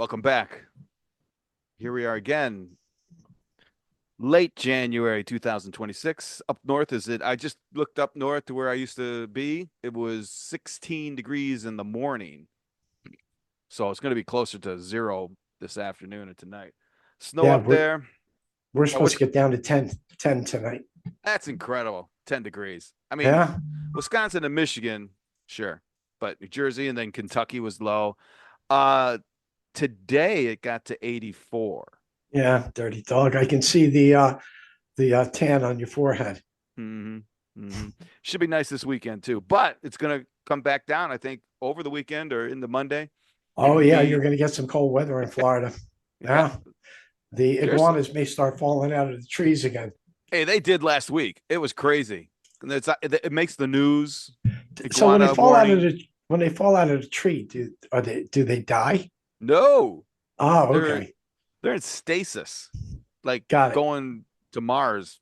welcome back. Here we are again. Late January 2026. Up north is it? I just looked up north to where I used to be. It was 16 degrees in the morning. So it's going to be closer to zero this afternoon and tonight. Snow Yeah, up we're there. we're Oh, supposed to get down to 10 tonight. that's incredible. 10 degrees. I mean, Yeah, Wisconsin and Michigan, sure. But New Jersey and then Kentucky was low. Uh Today it got to 84. yeah, dirty dog. I can see the tan on your forehead. hmm Should be nice this weekend too, but it's gonna come back down. I think over the weekend or in the Monday. Oh yeah, you're Be going to get some cold weather in Florida. yeah. Yeah, the Seriously, iguanas may start falling out of the trees again. hey, they did last week. It was crazy. And it makes the news. So when they Iguana fall out of warning. the tree, do they die? No, Oh, they're okay, they're in stasis, like got it. going to Mars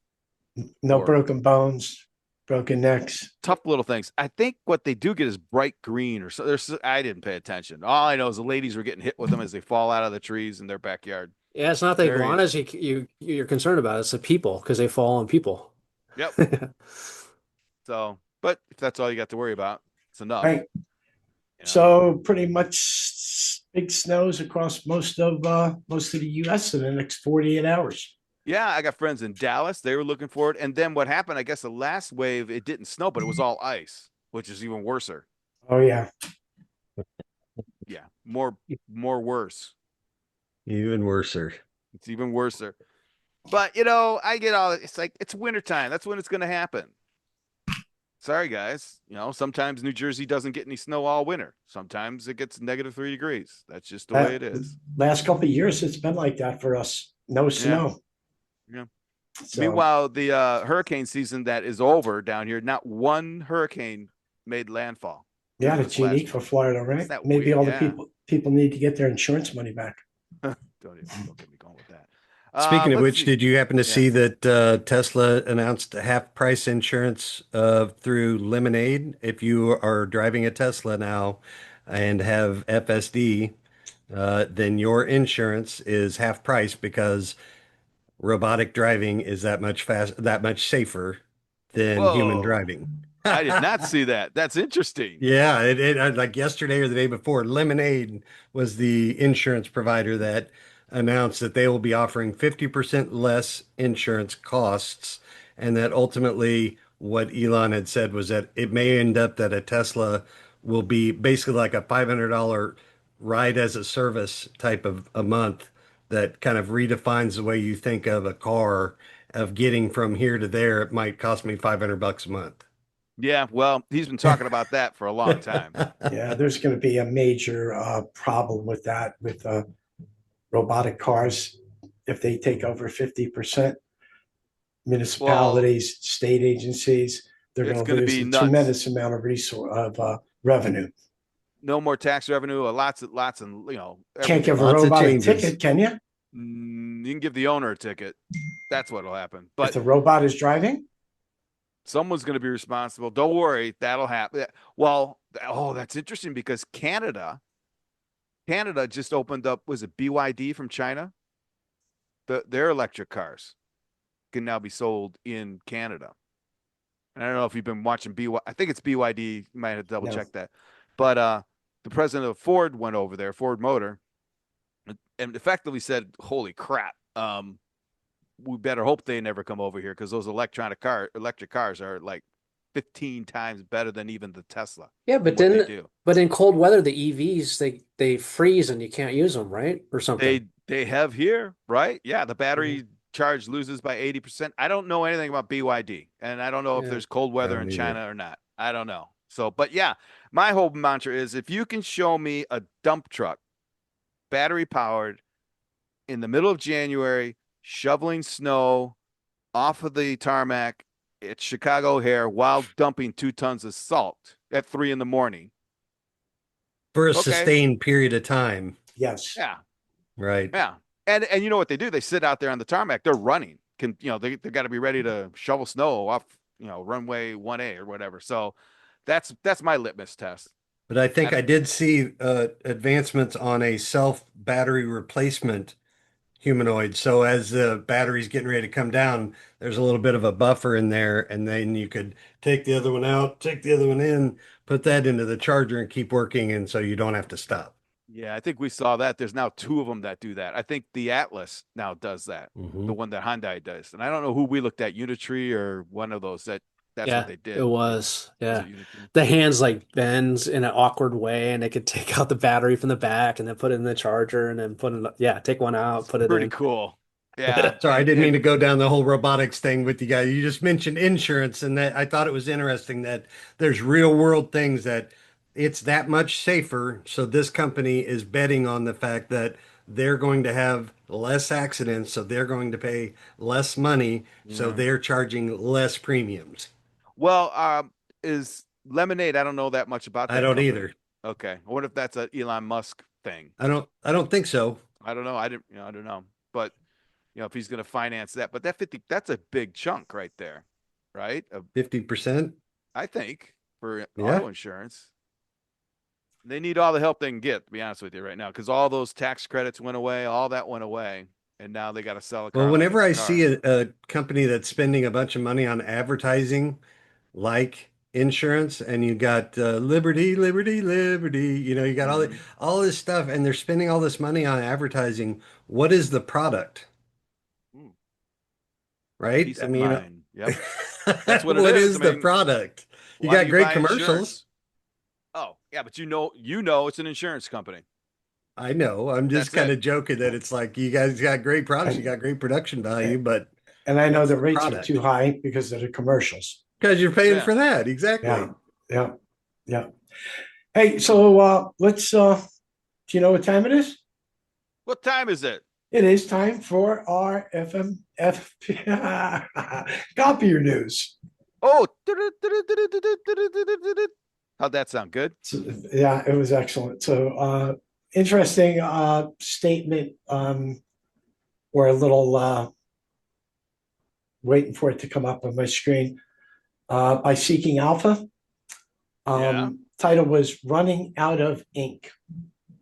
No or broken bones, broken necks. tough little things. I think what they do get is bright green or so. I didn't pay attention. All I know is the ladies were getting hit with them as they fall out of the trees in their backyard. Yeah, it's not the Very iguanas interesting. you're concerned about. It's the people because they fall on people. Yep. So, but if that's all you got to worry about, it's enough. Right. You know. So pretty much big snows across most of the U.S. in the next 48 hours. Yeah, I got friends in Dallas. They were looking for it, and then what happened? I guess the last wave it didn't snow, but it was all ice, which is even worser. Oh yeah. Yeah, more worse. Even worser. It's even worser. But I get all it's like it's wintertime. That's when it's going to happen. Sorry, guys. Sometimes New Jersey doesn't get any snow all winter. Sometimes it gets -3 degrees. That's just the way That it is. last couple of years, it's been like that for us. No Yeah. snow. Yeah. So Meanwhile, the hurricane season that is over down here, not one hurricane made landfall yeah, during this it's unique last. for Florida, Isn't right? that Maybe weird? all the Yeah. people need to get their insurance money back. Don't get me going with that. Speaking of Let's which, see. did you happen to Yeah. see that Tesla announced half price insurance through Lemonade? If you are driving a Tesla now and have FSD, then your insurance is half price because robotic driving is that much safer than human Whoa. driving. I did not see that. That's interesting. Yeah, like yesterday or the day before, Lemonade was the insurance provider that announced that they will be offering 50% less insurance costs, and that ultimately what Elon had said was that it may end up that a Tesla will be basically like a $500 ride as a service type of a month that kind of redefines the way you think of a car of getting from here to there. It might cost me $500 a month. Yeah, well, he's been talking about that for a long time. Yeah, there's going to be a major problem with that with robotic cars if they take over 50%. Well, Municipalities, state agencies, they're it's going to going to lose be a nuts. tremendous amount of resource of revenue. No more tax revenue, lots and Can't give everything. a Lots of robot a changes. ticket, can you? You can give the owner a ticket. That's what'll happen. If But the robot is driving? someone's going to be responsible. Don't worry, that'll happen. Well, oh, that's interesting because Canada just opened up. Was it BYD from China? Their electric cars can now be sold in Canada. And I don't know if you've been watching BY. I think it's BYD. You might have to double No. check that. But the president of Ford went over there, Ford Motor, and effectively said, "Holy crap! We better hope they never come over here because those electric cars are like 15 times better than even the Tesla Yeah, and what they do. but in cold weather, the EVs they freeze and you can't use them, right? Or something. They have here, right? Yeah, the Mhm. battery charge loses by 80%. I don't know anything about BYD, and I don't know if Yeah. there's cold I weather in don't either. China or not. I don't know. So, but yeah, my whole mantra is if you can show me a dump truck, battery powered, in the middle of January, shoveling snow off of the tarmac at Chicago O'Hare while dumping 2 tons of salt at 3 in the morning. For a Okay. sustained period of time, Yes. Yeah. right? Yeah. And you know what they do? They sit out there on the tarmac. They're running. They got to be ready to shovel snow off, runway 1A or whatever. So that's my litmus test. But I think I did see advancements on a self battery replacement humanoid. So as the battery's getting ready to come down, there's a little bit of a buffer in there, and then you could take the other one out, take the other one in, put that into the charger and keep working, and so you don't have to stop. Yeah, I think we saw that. There's now two of them that do that. I think the Atlas now does that, the Mhm. one that Hyundai does. And I don't know who we looked at, Unitree or one of those that's what Yeah, they it did. was. Was Yeah. it Unitree? The hands like bends in an awkward way and they could take out the battery from the back and then put it in the charger and then put it, yeah, take one out, put it Pretty in. cool. Yeah. Sorry, I didn't mean And to go down the whole robotics thing with you guys. You just mentioned insurance, and that I thought it was interesting that there's real world things that it's that much safer. So this company is betting on the fact that they're going to have less accidents, so they're going to pay less money, so yeah. they're charging less premiums. Well, is Lemonade, I don't know that much about I that don't company. either. Okay. I wonder if that's a Elon Musk thing. I don't think so. I don't know. I don't know. But if he's going to finance that, but that's a big chunk right there, right? 50%. I think for Yeah. auto insurance, they need all the help they can get, to be honest with you right now, because all those tax credits went away, all that went away, and now they got to sell a Well, car like whenever it's a I car. see a company that's spending a bunch of money on advertising, like insurance, and you got Liberty, Liberty, Liberty, you got Mhm. all this stuff, and they're spending all this money on advertising. What is the product, Mm. right? Peace I of mean, mind. Yep. That's what it what is. I is the mean, product? You why do got you great buy commercials. insurance? Oh, yeah, but you know it's an insurance company. I know. I'm just That's kind it. of joking that it's like you guys got great products, you And, got great production value, but and I know what's the the rates are too product? high because of the commercials. Because you're paying Yeah. for that. Yeah, Exactly. yeah, yeah. Hey, so let's do you know what time it is? What time is it? It is time for our FMF copier news. Oh, how'd that sound? Good. So, yeah, it was excellent. So interesting statement or a little waiting for it to come up on my screen by Seeking Alpha. Yeah. Title was Running Out of Ink.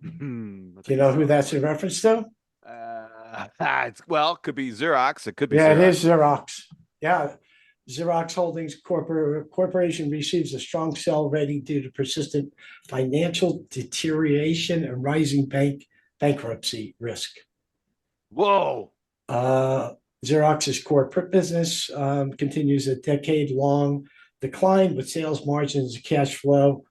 I Do you think I know who saw that. that's in reference to? It could be Xerox. It could be Yeah, it is Xerox. Xerox. Yeah. Xerox Holdings Corporation receives a strong sell rating due to persistent financial deterioration and rising bankruptcy risk. Whoa. Uh, Xerox's corporate business continues a decade-long decline with sales margins and cash flow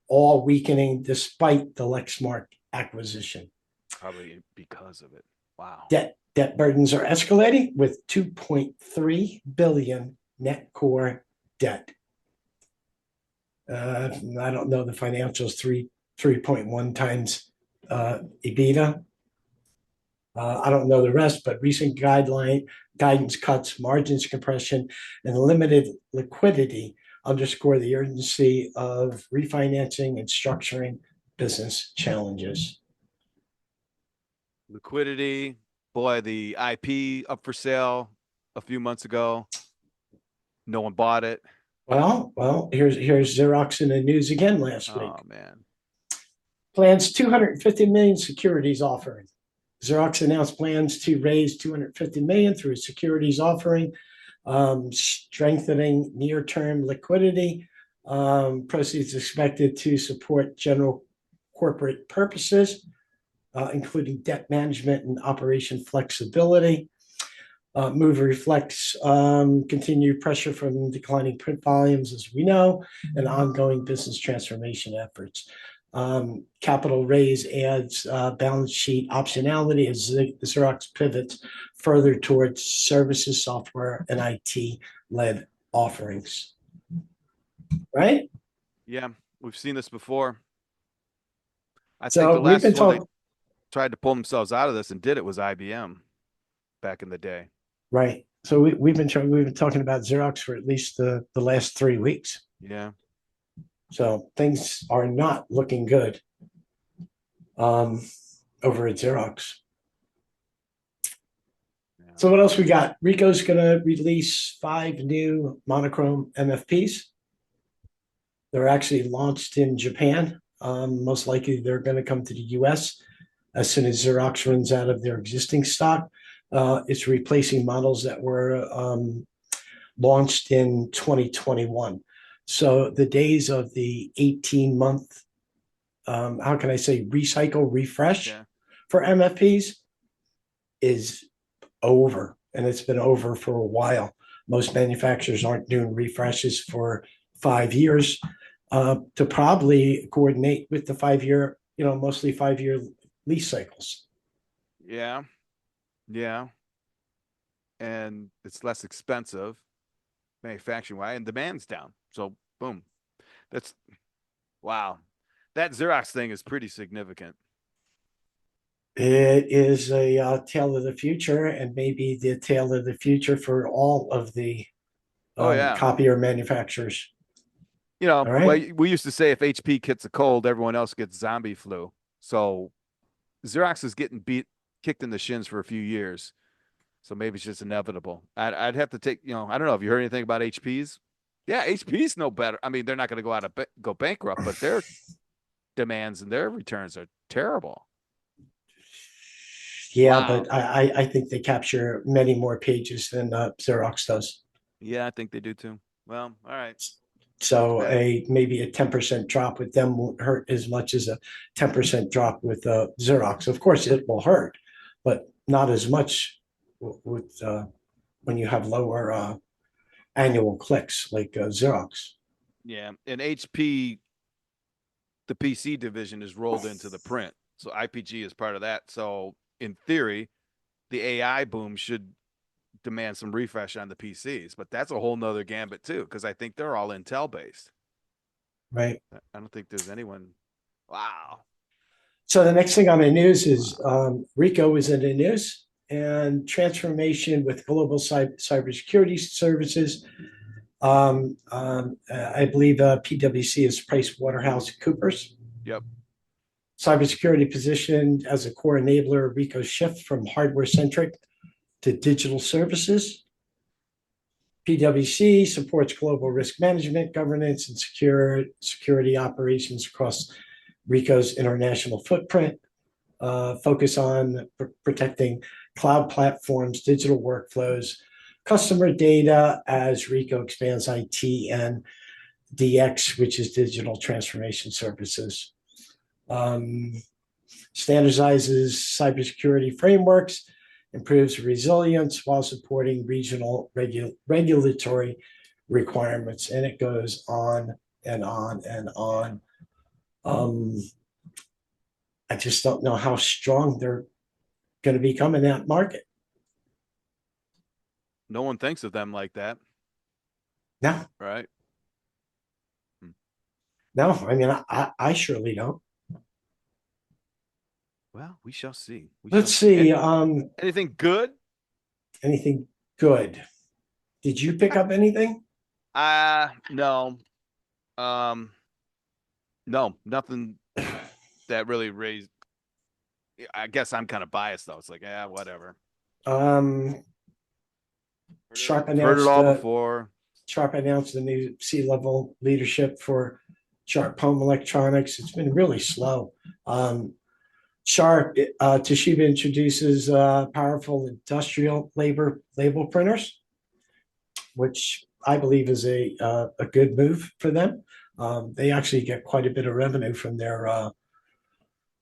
all weakening despite the Lexmark acquisition. Probably because of it. Wow. Debt burdens are escalating with 2.3 billion net core debt. I don't know the financials, 3.1 times EBITDA. I don't know the rest, but recent guidance cuts, margins compression, and limited liquidity underscore the urgency of refinancing and structuring business challenges. Liquidity. Boy, the IP up for sale a few months ago. No one bought it. Well, here's Xerox in the news again last week. Oh man. Plans 250 million securities offering. Xerox announced plans to raise 250 million through a securities offering, strengthening near-term liquidity. Proceeds expected to support general corporate purposes, including debt management and operation flexibility. Move reflects continued pressure from declining print volumes, as we know, and ongoing business transformation efforts. Capital raise adds balance sheet optionality as Xerox pivots further towards services, software, and IT-led offerings. Right? Yeah, we've seen this before. I think So the we've been last one they talking, tried to pull themselves out of this and did it was IBM back in the day. right? So we've been talking about Xerox for at least the last 3 weeks. Yeah. So things are not looking good over at Xerox. Yeah. So what else we got? RICO's going to release 5 new monochrome MFPs. They're actually launched in Japan Most likely they're going to come to the US as soon as Xerox runs out of their existing stock. It's replacing models that were launched in 2021. So the days of the 18-month, how can I say, recycle, refresh Yeah. for MFPs is over, and it's been over for a while. Most manufacturers aren't doing refreshes for 5 years to probably coordinate with the 5-year, mostly 5-year lease cycles. Yeah. Yeah. And it's less expensive manufacturing wise, and demand's down. So boom. That's wow. That Xerox thing is pretty significant. It is a tale of the future, and maybe the tale of the future for all of the Oh yeah. copier manufacturers. All Well, right. we used to say if HP gets a cold, everyone else gets zombie flu. So Xerox is getting kicked in the shins for a few years. So maybe it's just inevitable. I'd have to take, I don't know. Have you heard anything about HP's? Yeah, HP's no better. I mean, they're not going to go out of go bankrupt, but their demands and their returns are terrible. Yeah, Wow. but I think they capture many more pages than Xerox does. Yeah, I think they do too. Well, all right. So Bad. maybe a 10% drop with them won't hurt as much as a 10% drop with Xerox. Of course, it will hurt, but not as much with when you have lower annual clicks like Xerox. Yeah, and HP, the PC division is rolled into the print. So IPG is part of that. So in theory, the AI boom should demand some refresh on the PCs, but that's a whole nother gambit too, because I think they're all Intel based. Right. I don't think there's anyone. Wow. So the next thing on the news is RICO is in the news, and transformation with global cybersecurity services. I believe PwC is PricewaterhouseCoopers. Yep. Cybersecurity positioned as a core enabler of RICO's shift from hardware-centric to digital services. PwC supports global risk management, governance, and security operations across RICO's international footprint, focus on protecting cloud platforms, digital workflows, customer data as RICO expands IT and DX, which is digital transformation services. Standardizes cybersecurity frameworks, improves resilience while supporting regional regulatory requirements. And it goes on and on and on. I just don't know how strong they're going to become in that market. No one thinks of them like that, No, right? no. I mean, I surely don't. Well, we shall see. Let's see. Anything good? Anything good? Did you pick up anything? No. No, nothing that really raised. I guess I'm kind of biased though. It's like, yeah, whatever. Sharp Heard it announced all before. Sharp announced the new C-level leadership for Sharp Home Electronics. It's been really slow. Sharp Toshiba introduces powerful industrial label printers, which I believe is a good move for them. They actually get quite a bit of revenue from their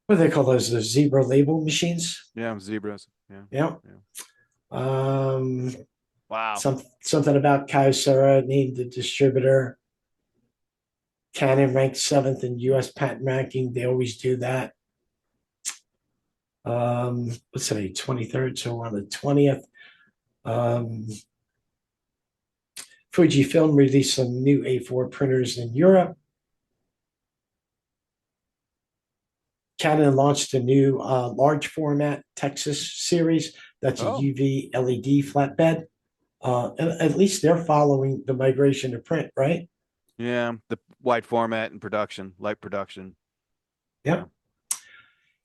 what do they call those? The zebra label machines. Yeah, zebras. Yeah. Yeah. Wow. Something about Kyocera named the distributor. Canon ranked 7th in U.S. patent ranking. They always do that. Let's say 23rd, so we're on the 20th. Fujifilm released some new A4 printers in Europe. Canon launched a new large format Texas series. That's a UV LED flatbed. And at least they're following the migration to print, right? Yeah, the wide format and production, light production. Yeah.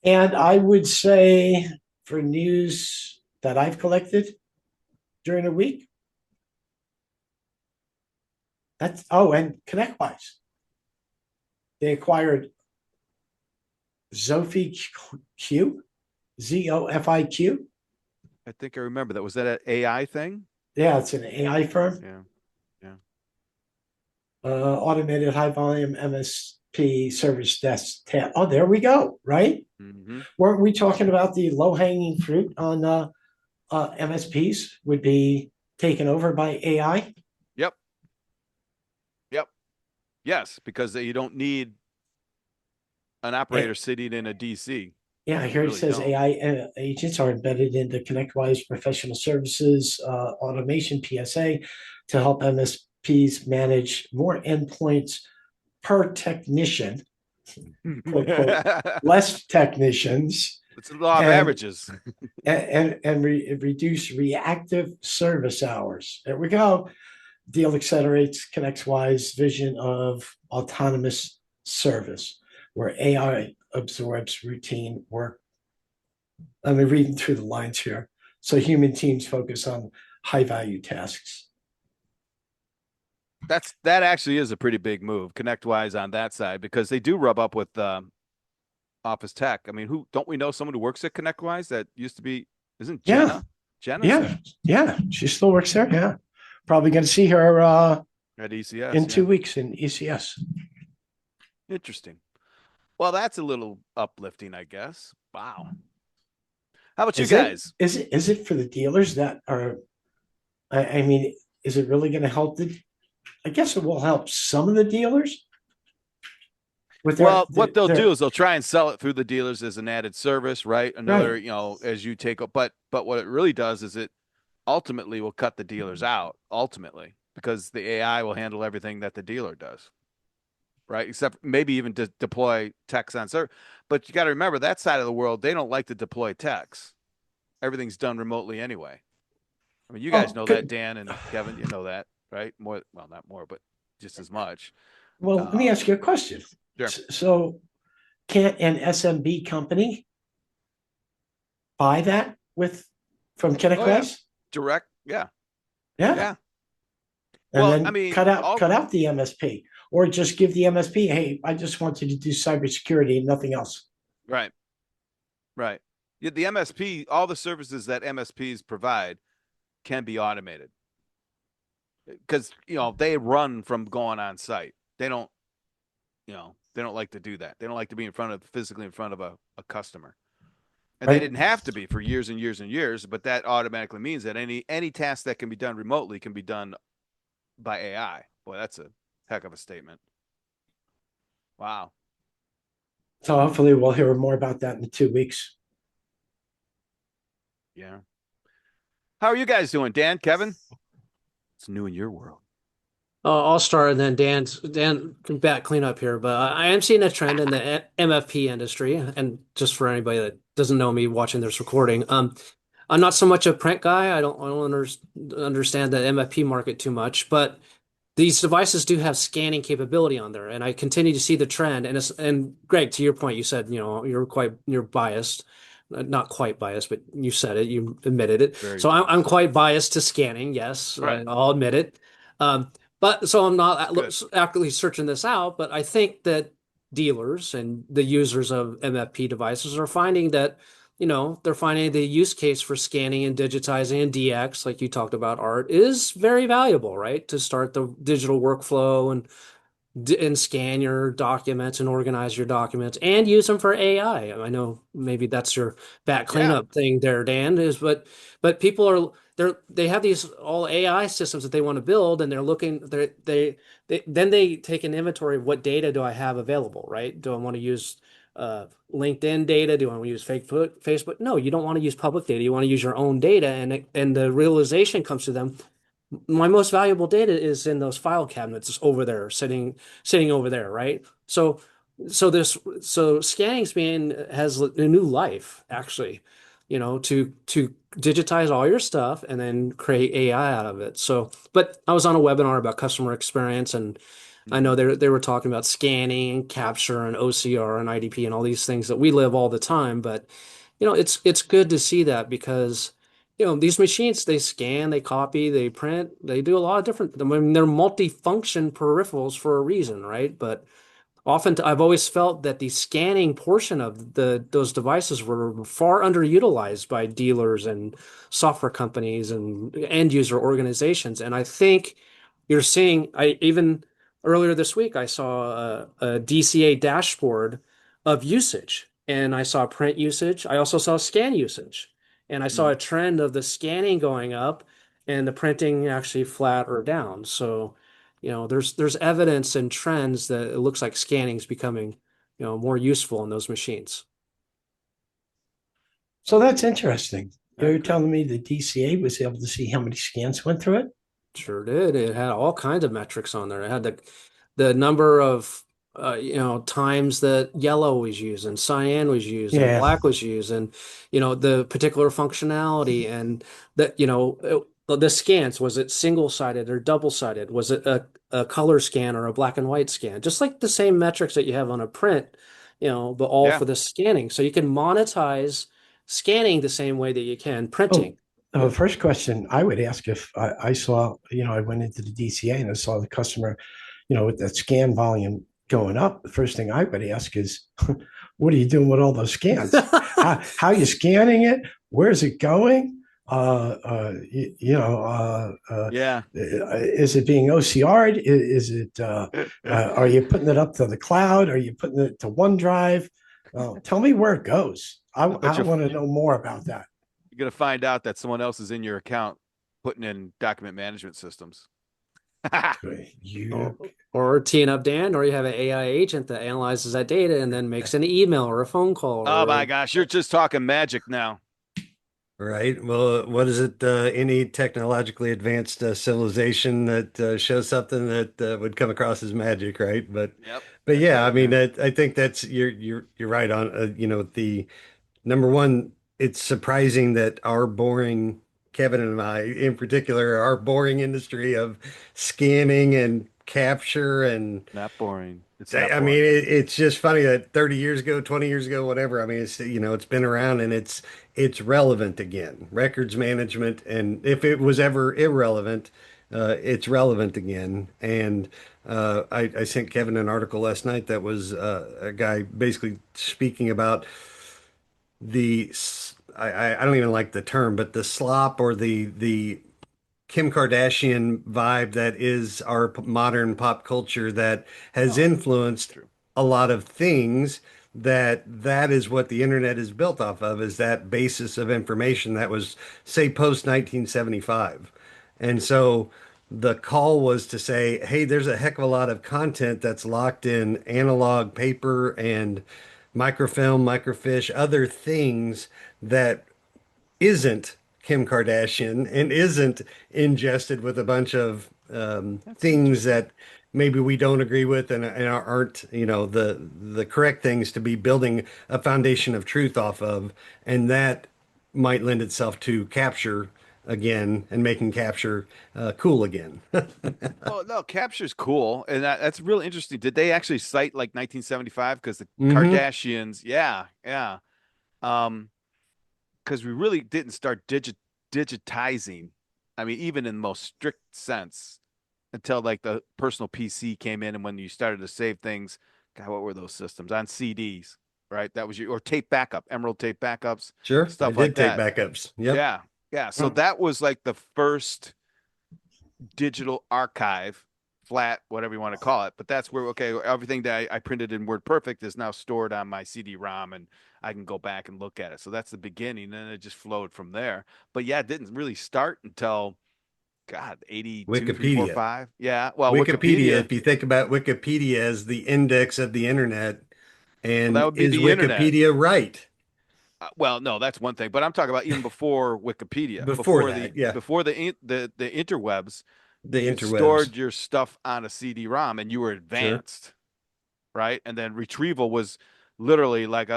And I would say for news that I've collected during the week, and ConnectWise. They acquired Zofiq, ZOFIQ. I think I remember that. Was that an AI thing? Yeah, it's an AI firm. Yeah. Yeah. Automated high volume MSP service desk. Oh, there we go. Right? Mm-hmm. Weren't we talking about the low hanging fruit on MSPs would be taken over by AI? Yep. Yep. Yes, because you don't need an operator sitting in a DC. Yeah, here it Really says don't. AI agents are embedded into ConnectWise professional services automation PSA to help MSPs manage more endpoints per technician, quote, quote, less technicians, It's the law of and averages. reduce reactive service hours. There we go. Deal accelerates ConnectWise vision of autonomous service, where AI absorbs routine work. I'm reading through the lines here. So human teams focus on high value tasks. That actually is a pretty big move, ConnectWise on that side, because they do rub up with Office Tech. I mean, who don't we know someone who works at ConnectWise that used to be, isn't Yeah, Jenna? Jenna's yeah, yeah. She still works there. Yeah. Probably going to see her at ECS. in Yeah. 2 weeks in ECS. Interesting. Well, that's a little uplifting, I guess. Wow. How about you Is it guys? is it for the dealers that are I mean, is it really going to help I guess it will help some of the dealers with Well, what they'll do their is they'll try and sell it through the dealers as an added service, right? Another, right. as you take up, but what it really does is it ultimately will cut the dealers out, ultimately, because the AI will handle everything that the dealer does, right? Except maybe even to deploy techs on server. But you got to remember that side of the world, they don't like to deploy techs. Everything's done remotely anyway. I mean, you guys Oh, know that, good. Dan and Kevin, you know that, right? More, well, not more, but just as much. Well, let me Um, ask you a question. sure. So, can't an SMB company buy that with from Oh yeah, ConnectWise? direct. Yeah, Yeah, yeah. and Well, I then mean, all cut out the MSP, or just give the MSP, hey, I just want you to do cybersecurity and nothing else. right, right. Yeah, the MSP, all the services that MSPs provide can be automated because they run from going on site. They don't like to do that. They don't like to be physically in front of a customer. And they Right? didn't have to be for years and years and years, but that automatically means that any task that can be done remotely can be done by AI. Boy, that's a heck of a statement. Wow. So hopefully we'll hear more about that in 2 weeks. Yeah. How are you guys doing, Dan, Kevin? It's new in your world. I'll start and then Dan can back clean up here, but I am seeing a trend in the MFP industry. And just for anybody that doesn't know me watching this recording, I'm not so much a print guy. I don't understand the MFP market too much, but these devices do have scanning capability on there, and I continue to see the trend. And Greg, to your point, you said you're biased, not quite biased, but you said it, you admitted it. Very So I'm biased. quite biased to scanning. Yes, Right. I'll admit it. But so I'm not Good. actively searching this out, but I think that dealers and the users of MFP devices are finding that they're finding the use case for scanning and digitizing and DX, like you talked about, Art, is very valuable, right? To start the digital workflow and scan your documents and organize your documents and use them for AI. I know maybe that's your back Yeah. cleanup thing there, Dan, but people are they have these all AI systems that they want to build and they're looking they then they take an inventory of what data do I have available, right? Do I want to use LinkedIn data? Do I want to use Facebook? No, you don't want to use public data. You want to use your own data, and the realization comes to them, my most valuable data is in those file cabinets over there, sitting over there, right? So scanning's being has a new life, actually, to digitize all your stuff and then create AI out of it. So, but I was on a webinar about customer experience, and I know Mhm. they were talking about scanning and capture and OCR and IDP and all these things that we live all the time, but it's good to see that because these machines, they scan, they copy, they print, they do a lot of different. I mean, they're multifunction peripherals for a reason, right? But often I've always felt that the scanning portion of those devices were far underutilized by dealers and software companies and end user organizations. And I think you're seeing, I even earlier this week, I saw a DCA dashboard of usage, and I saw print usage. I also saw scan usage, and I saw Mm. a trend of the scanning going up and the printing actually flat or down. So, there's evidence and trends that it looks like scanning is becoming, more useful in those machines. So that's interesting. I You're agree. telling me the DCA was able to see how many scans went through it? Sure did. It had all kinds of metrics on there. It had the number of times that yellow was used and cyan was used and Yeah. black was used and the particular functionality and that the scans, was it single-sided or double-sided? Was it a color scan or a black and white scan? Just like the same metrics that you have on a print, but all Yeah. for the scanning. So you can monetize scanning the same way that you can Oh, printing. first question I would ask if I saw, I went into the DCA and I saw the customer, with that scan volume going up. The first thing I would ask is, what are you doing with all those scans? How are you scanning it? Where's it going? Yeah. Is it being OCR'd? Is it, are you putting it up to the cloud? Are you putting it to OneDrive? Tell me where it goes. I bet I want to know more about that. you're gonna find out that someone else is in your account putting in document management systems. You Or teeing up Dan, or you have an AI agent that analyzes that data and then makes an email or a phone call Oh or my gosh, you're just talking magic now. Right. Well, what is it? Any technologically advanced civilization that shows something that would come across as magic, right? Yep, But that's yeah, it, I mean, man. I think that's you're right on. The number one, it's surprising that our boring, Kevin and I in particular, our boring industry of scanning and capture and Not boring. It's not I mean, boring. it's just funny that 30 years ago, 20 years ago, whatever. I mean, it's been around and it's relevant again. Records management, and if it was ever irrelevant, it's relevant again. And I sent Kevin an article last night that was a guy basically speaking about I don't even like the term, but the slop or the Kim Kardashian vibe that is our modern pop culture that has Oh, that's influenced true. a lot of things that is what the internet is built off of, is that basis of information that was, say, post 1975. And so the call was to say, hey, there's a heck of a lot of content that's locked in analog paper and microfilm, microfiche, other things that isn't Kim Kardashian and isn't ingested with a bunch of That's things interesting. that maybe we don't agree with and aren't, the correct things to be building a foundation of truth off of. And that might lend itself to capture again and making capture cool again. Well, no, capture's cool, and that's really interesting. Did they actually cite like 1975? Because the Hmm. Kardashians, yeah, yeah. Um, because we really didn't start digitizing. I mean, even in the most strict sense, until like the personal PC came in, and when you started to save things, God, what were those systems on CDs, right? That was your or tape backup, Emerald tape backups, Sure, I stuff like did take that. backups. Yep. Yeah, yeah. So that was like the first digital archive, flat, whatever you want to call it. But that's where, okay, everything that I printed in WordPerfect is now stored on my CD-ROM and I can go back and look at it. So that's the beginning. And it just flowed from there. But yeah, it didn't really start until, God, 82, 3, 4, Wikipedia. 5. Yeah. Well, Wikipedia, Wikipedia, if you think about Wikipedia as the index of the internet, well, that and would be is the internet. Wikipedia right? Well, no, that's one thing. But I'm talking about even before Wikipedia, Before that, yeah, before the interwebs, the you interwebs. stored your stuff on a CD-ROM and you were Sure, advanced. Right? And then retrieval was literally like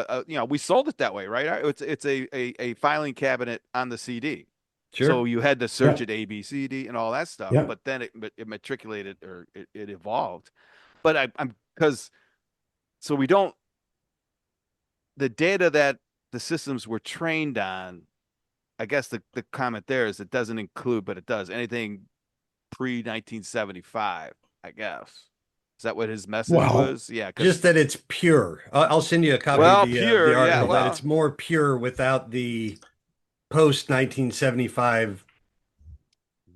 we sold it that way, right? It's a filing cabinet on the CD. So sure. you had to search Yep. it A, B, C, D, and all that stuff. Yep. But then it matriculated or it evolved. But I'm because so we don't the data that the systems were trained on. I guess the comment there is it doesn't include, but it does anything pre 1975. I guess Is that what his message Well, was? Yeah, because Just that it's pure. I'll send you a copy of well, the pure, yeah, article that well, it's more pure without the post 1975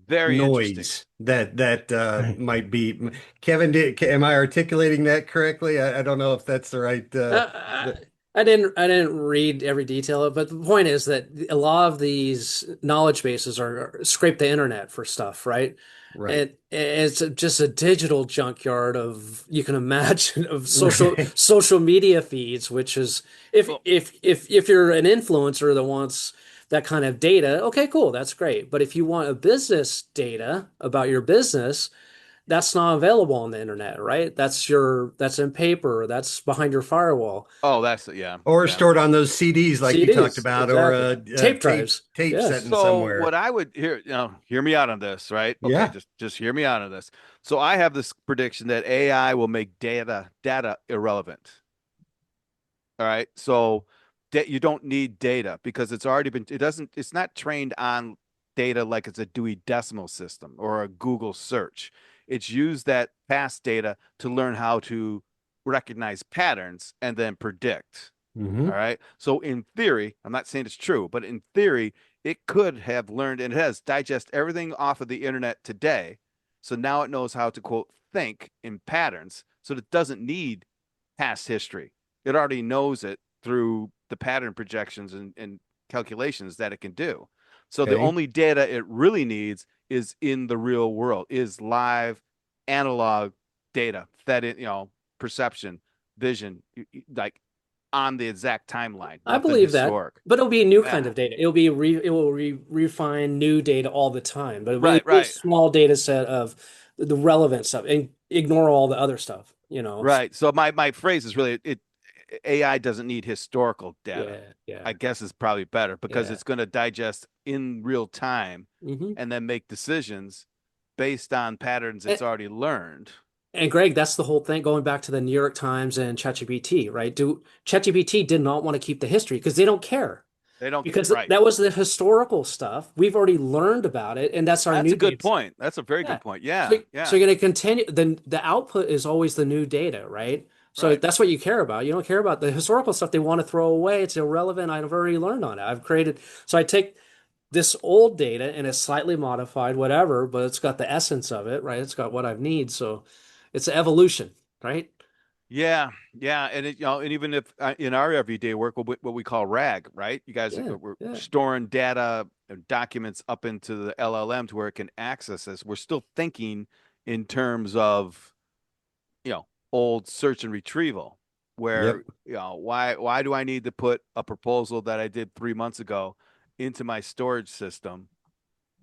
very interesting. noise that right. might be. Kevin, am I articulating that correctly? I don't know if that's the right. The, I didn't read every detail, but the point is that a lot of these knowledge bases are scrape the internet for stuff, right? right. And it's just a digital junkyard of you can imagine of social Right. social media feeds, which is if Well, if if if you're an influencer that wants that kind of data, okay, cool, that's great. But if you want a business data about your business, that's not available on the internet, right? That's in paper, that's behind your firewall. oh, that's yeah, Or yeah. stored on those CDs like you talked CDs, about, or exactly. a Tape tape drives. tape Yeah. sitting So what somewhere. I would hear me out on this, right? Okay, Yeah. just hear me out on this. So I have this prediction that AI will make data irrelevant. All right. So you don't need data because it's already been, it's not trained on data like it's a Dewey Decimal System or a Google search. It's used that past data to learn how to recognize patterns and then predict. All Hmm. right. So in theory, I'm not saying it's true, but in theory, it could have learned and it has digest everything off of the internet today. So now it knows how to quote think in patterns. So it doesn't need past history. It already knows it through the pattern projections and calculations that it can do. So the Okay. only data it really needs is in the real world, is live analog data fed in, perception, vision, like on the exact timeline, I nothing believe that, historic. but it'll be new kind Yeah. of data. It will refine new data all the time, but it'll be a Right, really right, small data set of the relevant stuff and ignore all the other stuff, you know. right. So my phrase is really it AI doesn't need historical data. Yeah, yeah, I guess is probably better because yeah. it's going to digest in real time Hmm. and then make decisions based on patterns it's already learned. And Greg, that's the whole thing going back to the New York Times and ChatGPT, right? ChatGPT did not want to keep the history because they don't care. They don't Because right. that was the historical stuff. We've already learned about it, and that's our That's new a good data. point. That's a very Yeah. good point. So, Yeah, so yeah. you're going to continue, then the output is always the new data, right? So Right. that's what you care about. You don't care about the historical stuff they want to throw away. It's irrelevant. I've already learned on it. I've created, so I take this old data and it's slightly modified, whatever, but it's got the essence of it, right? It's got what I need. So it's evolution, right? Yeah, yeah, and and even if in our everyday work, what we call RAG, right? You guys, Yeah, we're yeah. storing data and documents up into the LLM to where it can access this. We're still thinking in terms of, old search and retrieval, where, Yep. why do I need to put a proposal that I did 3 months ago into my storage system,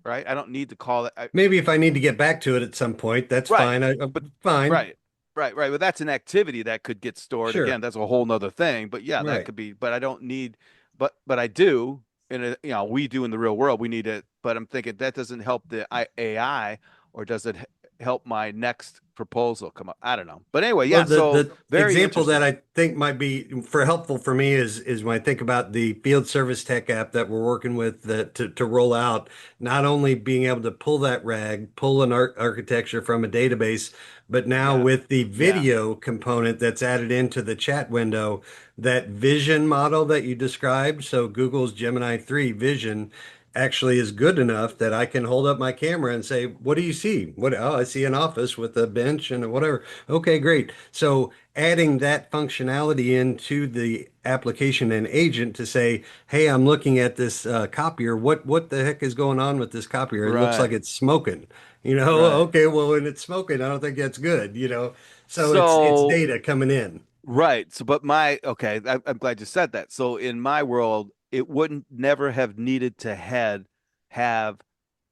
right? I don't need to call it. Maybe if I need to get back to it at some point, that's Right. fine. But Fine. right. Right. But that's an activity that could get stored. Sure. Again, that's a whole nother thing. But yeah, that Right. could be, but I don't need, but I do in a, we do in the real world. We need it. But I'm thinking that doesn't help the AI, or does it help my next proposal come up? I don't know. But anyway, Well, yeah. the So the very example that interesting. I think might be for helpful for me is when I think about the field service tech app that we're working with that to roll out, not only being able to pull that RAG, pull an architecture from a database, but now Yeah. with the Yeah. video component that's added into the chat window, that vision model that you described, so Google's Gemini 3 vision actually is good enough that I can hold up my camera and say, "What do you see?" What? Oh, I see an office with a bench and whatever. Okay, great. So adding that functionality into the application and agent to say, "Hey, I'm looking at this copier. What the heck is going on with this copier? It looks like Right. it's smoking." You know, Right. okay, well, when it's smoking, I don't think that's good, you know. So it's So data coming in. right. So, but okay, I'm glad you said that. So in my world, it wouldn't never have needed to have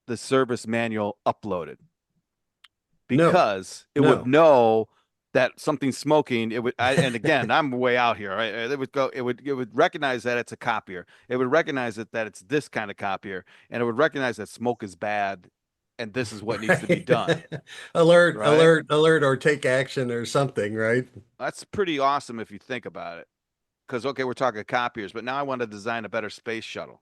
the service manual uploaded No, because it would no. know that something's smoking. And again, I'm way out here. Right? It would recognize that it's a copier. It would recognize that it's this kind of copier, and it would recognize that smoke is bad, and this is what needs to be Right. done. Alert, Right? alert, alert, or take action or something, right? That's pretty awesome if you think about it. Because okay, we're talking copiers, but now I want to design a better space shuttle,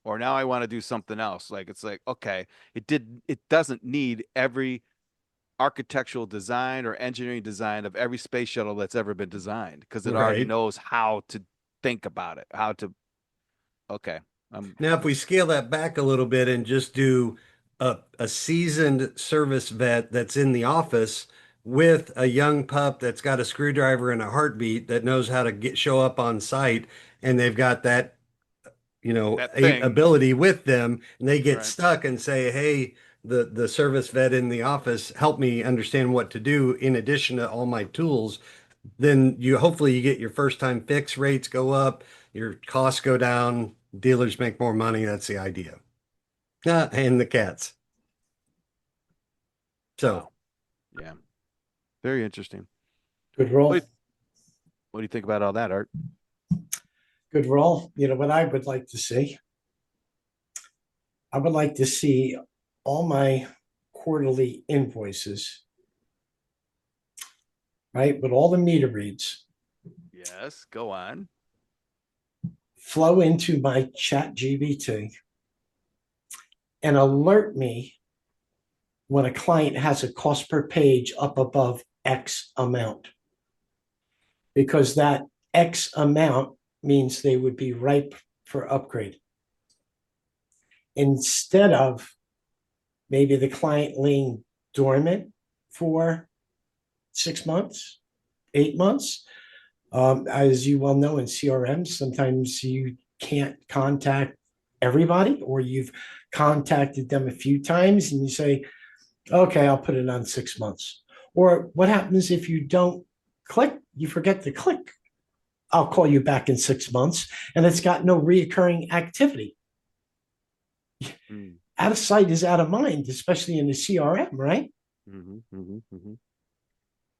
or now I want to do something else. Like it's like okay, it doesn't need every architectural design or engineering design of every space shuttle that's ever been designed because it already Right. knows how to think about it, how to. Okay. Now, if we scale that back a little bit and just do a seasoned service vet that's in the office with a young pup that's got a screwdriver and a heartbeat that knows how to show up on site, and they've got that, That thing. ability with them, and they get Right. stuck and say, "Hey, the service vet in the office, help me understand what to do in addition to all my tools." Then you hopefully you get your first time fix rates go up, your costs go down, dealers make more money. That's the idea. And the cats. So Wow. Yeah. Very interesting. Good What roll. do you, what do you think about all that, Art? Good roll. You know what I would like to see? I would like to see all my quarterly invoices, right, with all the meter reads Yes, go on. flow into my chat GBT and alert me when a client has a cost per page up above X amount. Because that X amount means they would be ripe for upgrade. Instead of maybe the client laying dormant for 6 months, 8 months. As you well know, in CRM, sometimes you can't contact everybody, or you've contacted them a few times and you say, okay, I'll put it on 6 months. Or what happens if you don't click? You forget to click. I'll call you back in 6 months, and it's got no reoccurring activity. Mm. Out of sight is out of mind, especially in the CRM, right?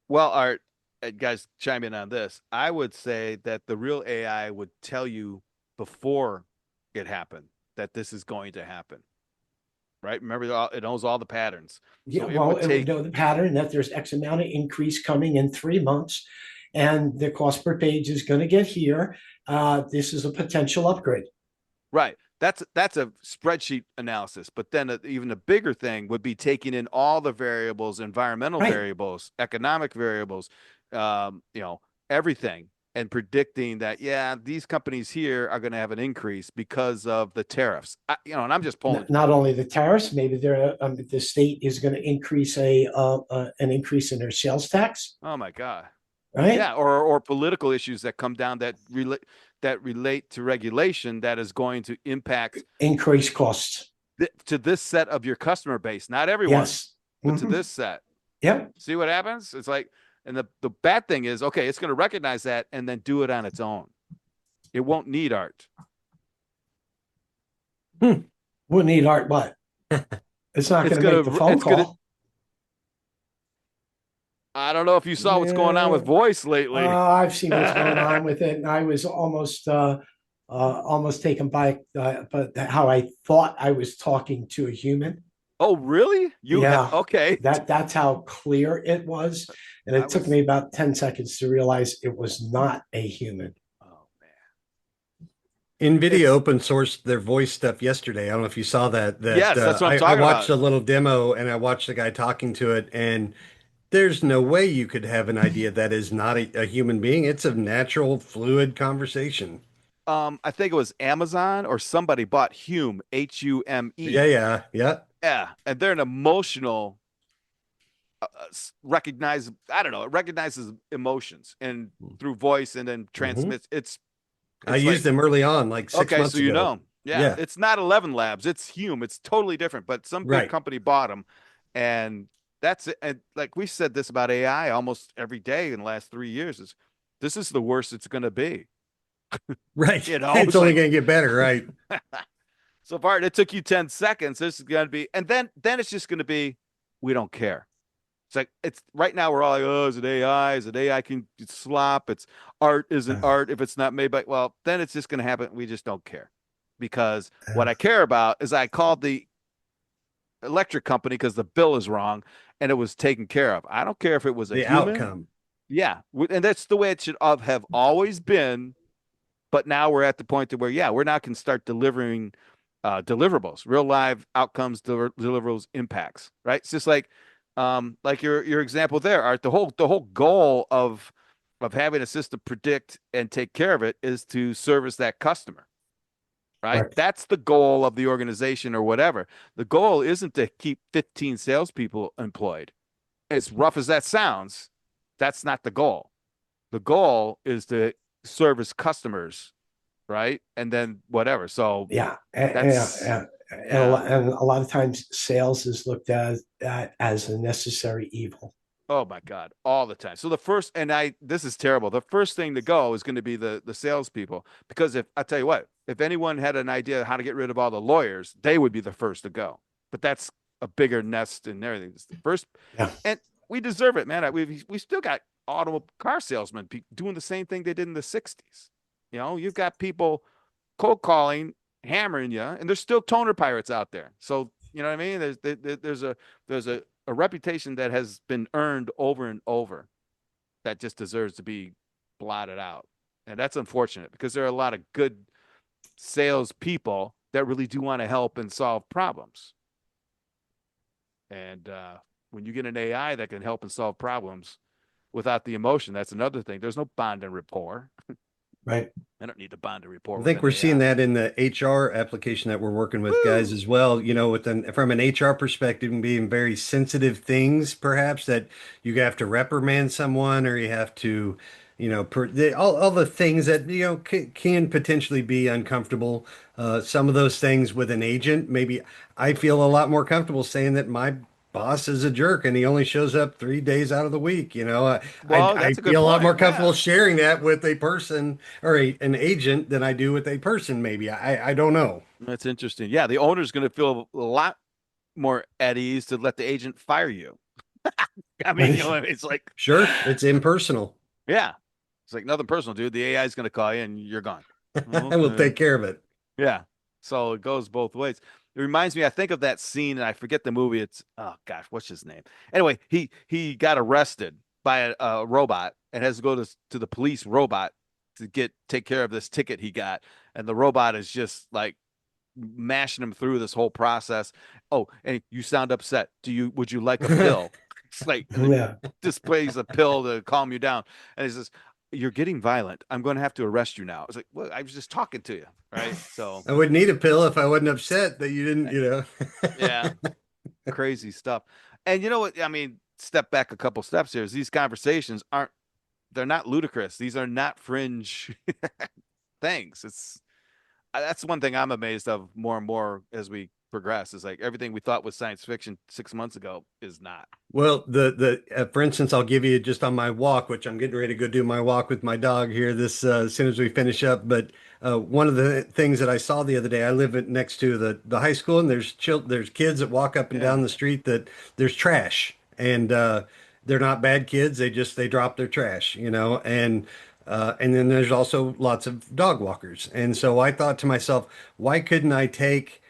Well, Art, guys, chime in on this. I would say that the real AI would tell you before it happened that this is going to happen, right? Remember, it knows all the patterns. Yeah, So it well, would it would take, know the pattern that there's X amount of increase coming in 3 months, and the cost per page is going to get here. This is a potential upgrade. right. That's a spreadsheet analysis, but then even a bigger thing would be taking in all the variables, environmental Right. variables, economic variables, everything, and predicting that, yeah, these companies here are going to have an increase because of the tariffs. And I'm just pulling. Not only the tariffs, maybe the state is going to increase an increase in their sales tax, Oh my God. right? Yeah, or political issues that come down that relate to regulation that is going to impact Increase costs. to this set of your customer base, not everyone, Yes. but to Mhm. this set. Yep. See what happens? It's like, and the bad thing is, okay, it's going to recognize that and then do it on its own. It won't need Art. We'll need art, but it's not It's going to make the gonna, phone it's gonna. call. I don't know if you saw what's going on Yeah. with voice lately. I've seen what's going on with it, and I was almost taken by but how I thought I was talking to a human. Oh, really? Yeah, Okay. that's how clear it was, and I it took was. me about 10 seconds to realize it was not a human. Oh man. NVIDIA It's open sourced their voice stuff yesterday. I don't know if you saw that. yes, that's what I'm I talking watched about. a little demo and I watched the guy talking to it, and there's no way you could have an idea that is not a human being. It's a natural, fluid conversation. I think it was Amazon or somebody bought Hume, Yeah, Hume. yeah, yeah. Yeah, and they're an emotional recognize. I don't know. It recognizes emotions and through voice and then Hmm. transmits. It's I it's used like them early on, like six okay, so months you ago. know, yeah, Yeah, it's not 11 Labs. It's Hume. It's totally different. But some big right, company bought them, and that's it. And like we said this about AI almost every day in the last 3 years is this is the worst it's going to be. right. It's It's only like going to get better, right? so far it took you 10 seconds. This is going to be, and then it's just going to be, we don't care. It's like it's right now we're all like, oh, is it AI? Is it AI can slop? It's art isn't art if it's not made by well, then it's just gonna happen. We just don't care. Because what I care about is I called the electric company because the bill is wrong and it was taken care of. I don't care if it was a The human. outcome. Yeah. And that's the way it should have always been. But now we're at the point to where, yeah, we're now can start delivering deliverables, real live outcomes, deliverables, impacts, right? It's just like Like your example there, Art, the whole goal of having a system predict and take care of it is to service that customer, right? Correct. That's the goal of the organization or whatever. The goal isn't to keep 15 salespeople employed. As rough as that sounds, that's not the goal. The goal is to service customers, right? And then whatever. So Yeah, that's yeah. and a lot of times sales is looked at as a necessary evil. Oh my God, all the time. So the first, and this is terrible. The first thing to go is going to be the salespeople, because if I tell you what, if anyone had an idea how to get rid of all the lawyers, they would be the first to go. But that's a bigger nest and everything. It's the first, Yeah. and we deserve it, man. We still got car salesmen doing the same thing they did in the '60s. You know, you've got people cold calling, hammering you, and there's still toner pirates out there. So you know what I mean? There's a reputation that has been earned over and over that just deserves to be blotted out. And that's unfortunate because there are a lot of good sales people that really do want to help and solve problems. And when you get an AI that can help and solve problems without the emotion, that's another thing. There's no bond and rapport. Right. I don't need to bond and rapport I with think an we're seeing AI. that in the HR application that we're working with guys Woo! as well, from an HR perspective and being very sensitive things, perhaps that you have to reprimand someone or you have to, all the things that, can potentially be uncomfortable. Some of those things with an agent, maybe I feel a lot more comfortable saying that my boss is a jerk and he only shows up 3 days out of the week. Well, I that's a good feel a lot more point. comfortable Yeah. sharing that with a person or an agent than I do with a person, maybe. I don't know. That's interesting. Yeah, the owner's going to feel a lot more at ease to let the agent fire you. I mean, you know, what I mean? It's like, Sure, it's impersonal. yeah, it's like nothing personal, dude. The AI is going to call you and you're gone. I will Okay. take care of it. Yeah. So it goes both ways. It reminds me, I think of that scene, and I forget the movie. It's oh gosh, what's his name? Anyway, he got arrested by a robot and has to go to the police robot to take care of this ticket he got, and the robot is just like mashing him through this whole process. Oh, and you sound upset. Would you like a pill? It's like, and then Yeah. displays a pill to calm you down. And he says, "You're getting violent. I'm going to have to arrest you now." I was like, "Well, I was just talking to you, right?" So, I would need a pill if I wasn't upset that you didn't. yeah, crazy stuff. And you know what? I mean, step back a couple steps here. Is these conversations they're not ludicrous. These are not fringe things. That's one thing I'm amazed of more and more as we progress is like everything we thought was science fiction 6 months ago is not. Well, for instance, I'll give you just on my walk, which I'm getting ready to go do my walk with my dog here this as soon as we finish up. But one of the things that I saw the other day, I live next to the high school, and there's kids that walk up and Yeah. down the street that there's trash, and they're not bad kids. They drop their trash, and then there's also lots of dog walkers. And so I thought to myself, why couldn't I take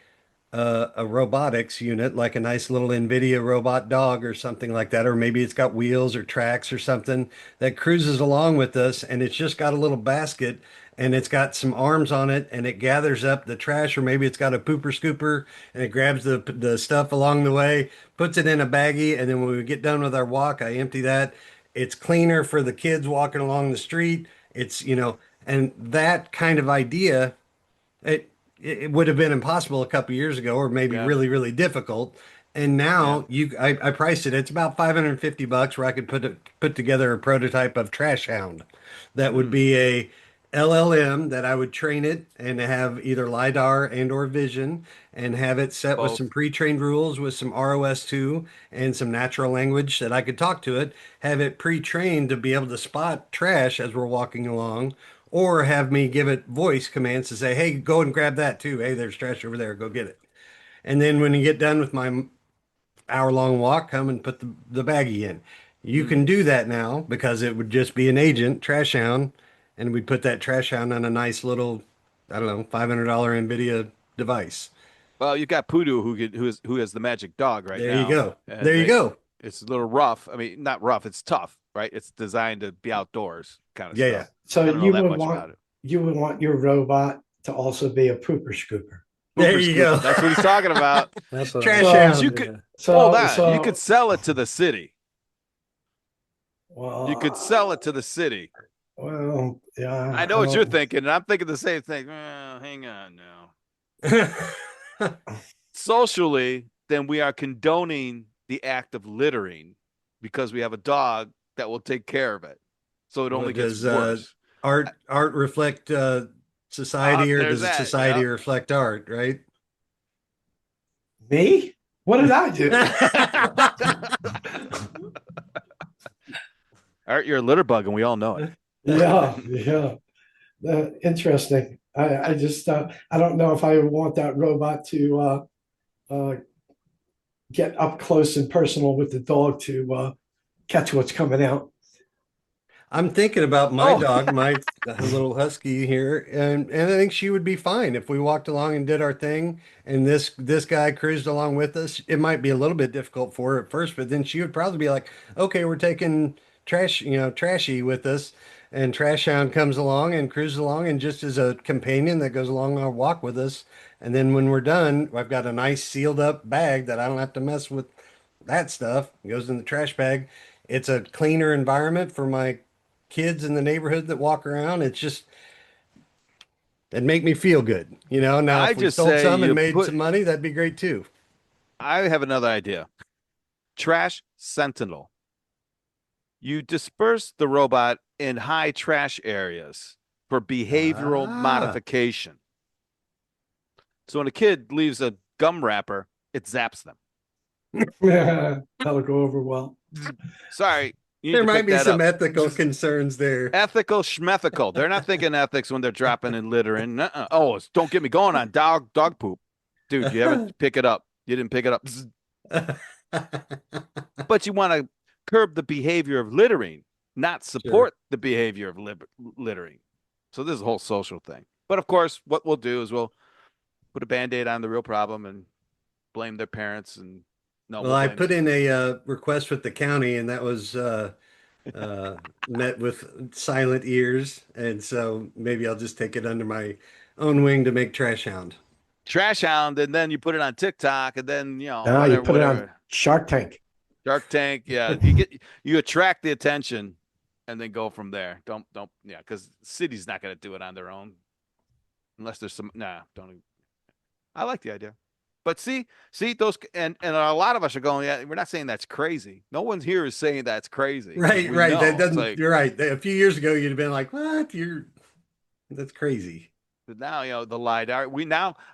a robotics unit, like a nice little NVIDIA robot dog or something like that, or maybe it's got wheels or tracks or something that cruises along with us, and it's just got a little basket and it's got some arms on it and it gathers up the trash, or maybe it's got a pooper scooper and it grabs the stuff along the way, puts it in a baggie, and then when we get done with our walk, I empty that. It's cleaner for the kids walking along the street. And that kind of idea, it it would have been impossible a couple years ago, or maybe Yeah. really, really difficult. And Yeah. now I priced it. It's about $550 where I could put together a prototype of Trash Hound. That would Mm. be a LLM that I would train it and have either LiDAR and or vision, and have it set with some Both. pre-trained rules with some ROS2 and some natural language that I could talk to it, have it pre-trained to be able to spot trash as we're walking along, or have me give it voice commands to say, hey, go and grab that too. Hey, there's trash over there. Go get it. And then when you get done with my hour-long walk, come and put the baggie in. You Mm. can do that now because it would just be an agent, trash hound, and we put that trash hound on a nice little, I don't know, $500 NVIDIA device. Well, you got Poodoo who has the magic dog right There you now, go. and There you go. it's a little rough. I mean, not rough. It's tough, right? It's designed to be outdoors kind of Yeah, yeah. stuff. So I don't know that much about it. you would want your robot to also be a pooper scooper. There Pooper you scooper. go. That's what he's talking about. That's what Trash So- hound. You could So, hold on. so You could sell it to the city. well, You could sell it to the city. Well, yeah. I know what you're don't- thinking, and I'm thinking the same thing. Hang on now. Socially, then we are condoning the act of littering because we have a dog that will take care of it. So it Well, only gets does, worse. art reflect society, or There's does that, society yeah. reflect art, right? Me? What did I do? Art, you're a litter bug, and we all know it. Yeah. Interesting. I just I don't know if I want that robot to get up close and personal with the dog to catch what's coming out. I'm thinking about my Oh. dog, my little husky here, and I think she would be fine if we walked along and did our thing, and this guy cruised along with us. It might be a little bit difficult for her at first, but then she would probably be like, "Okay, we're taking Trashy with us," and Trash Hound comes along and cruises along, and just as a companion that goes along our walk with us. And then when we're done, I've got a nice sealed up bag that I don't have to mess with that stuff. It goes in the trash bag. It's a cleaner environment for my kids in the neighborhood that walk around. It's just, it'd make me feel good. Now I if we just sold say some and you made put- some money, that'd be great too. I have another idea. Trash Sentinel. You disperse the robot in high trash areas for behavioral Ah. modification. So when a kid leaves a gum wrapper, it zaps them. That'll go over well. Sorry, you need There to might pick be that some up. ethical concerns there. Ethical schmethical. They're not thinking ethics when they're dropping and littering. Oh, don't get me going on dog poop. Dude, you haven't pick it up. You didn't pick it up. But you want to curb the behavior of littering, not support the behavior of littering. So this is a whole social thing. But of course, what we'll do is we'll put a Band-Aid on the real problem and blame their parents. And no, Well, I put in a request with the county, and that was met with silent ears. And so maybe I'll just take it under my own wing to make Trash Hound. Trash Hound, and then you put it on TikTok, and then You whatever, put it on whatever. Shark Tank. Shark Tank, yeah. You attract the attention, and then go from there. Don't because the city's not going to do it on their own, unless there's some. Nah, don't. Even, I like the idea, but see those, and a lot of us are going. Yeah, we're not saying that's crazy. No one here is saying that's crazy. Right. We That know. It's doesn't. like, You're right. A few years ago, you'd have been like, "What? That's crazy." but now the LiDAR.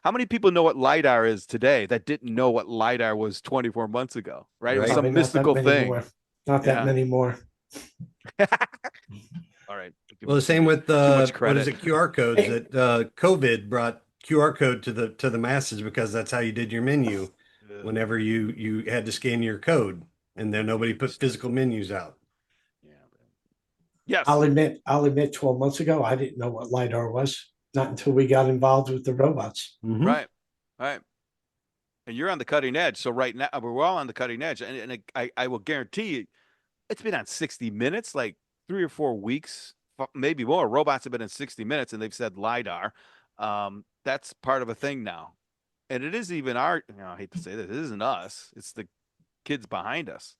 How many people know what LiDAR is today that didn't know what LiDAR was 24 months ago? Right, it was Right. some Probably not that mystical many thing. more. Not that Yeah. many more. All right. Well, the same with too much what is credit. it? QR codes that COVID brought QR code to the masses because that's how you did your menu. Whenever you had to scan your code, and then nobody put physical menus out. Yeah. Yes. I'll admit 12 months ago, I didn't know what LiDAR was. Not until we got involved with the robots. Mhm. Right. Right. And you're on the cutting edge. So right now we're all on the cutting edge. And I will guarantee you it's been on 60 Minutes, like 3 or 4 weeks, maybe more. Robots have been in 60 Minutes and they've said LiDAR. That's part of a thing now. And it is even I hate to say this, it isn't us. It's the kids behind us.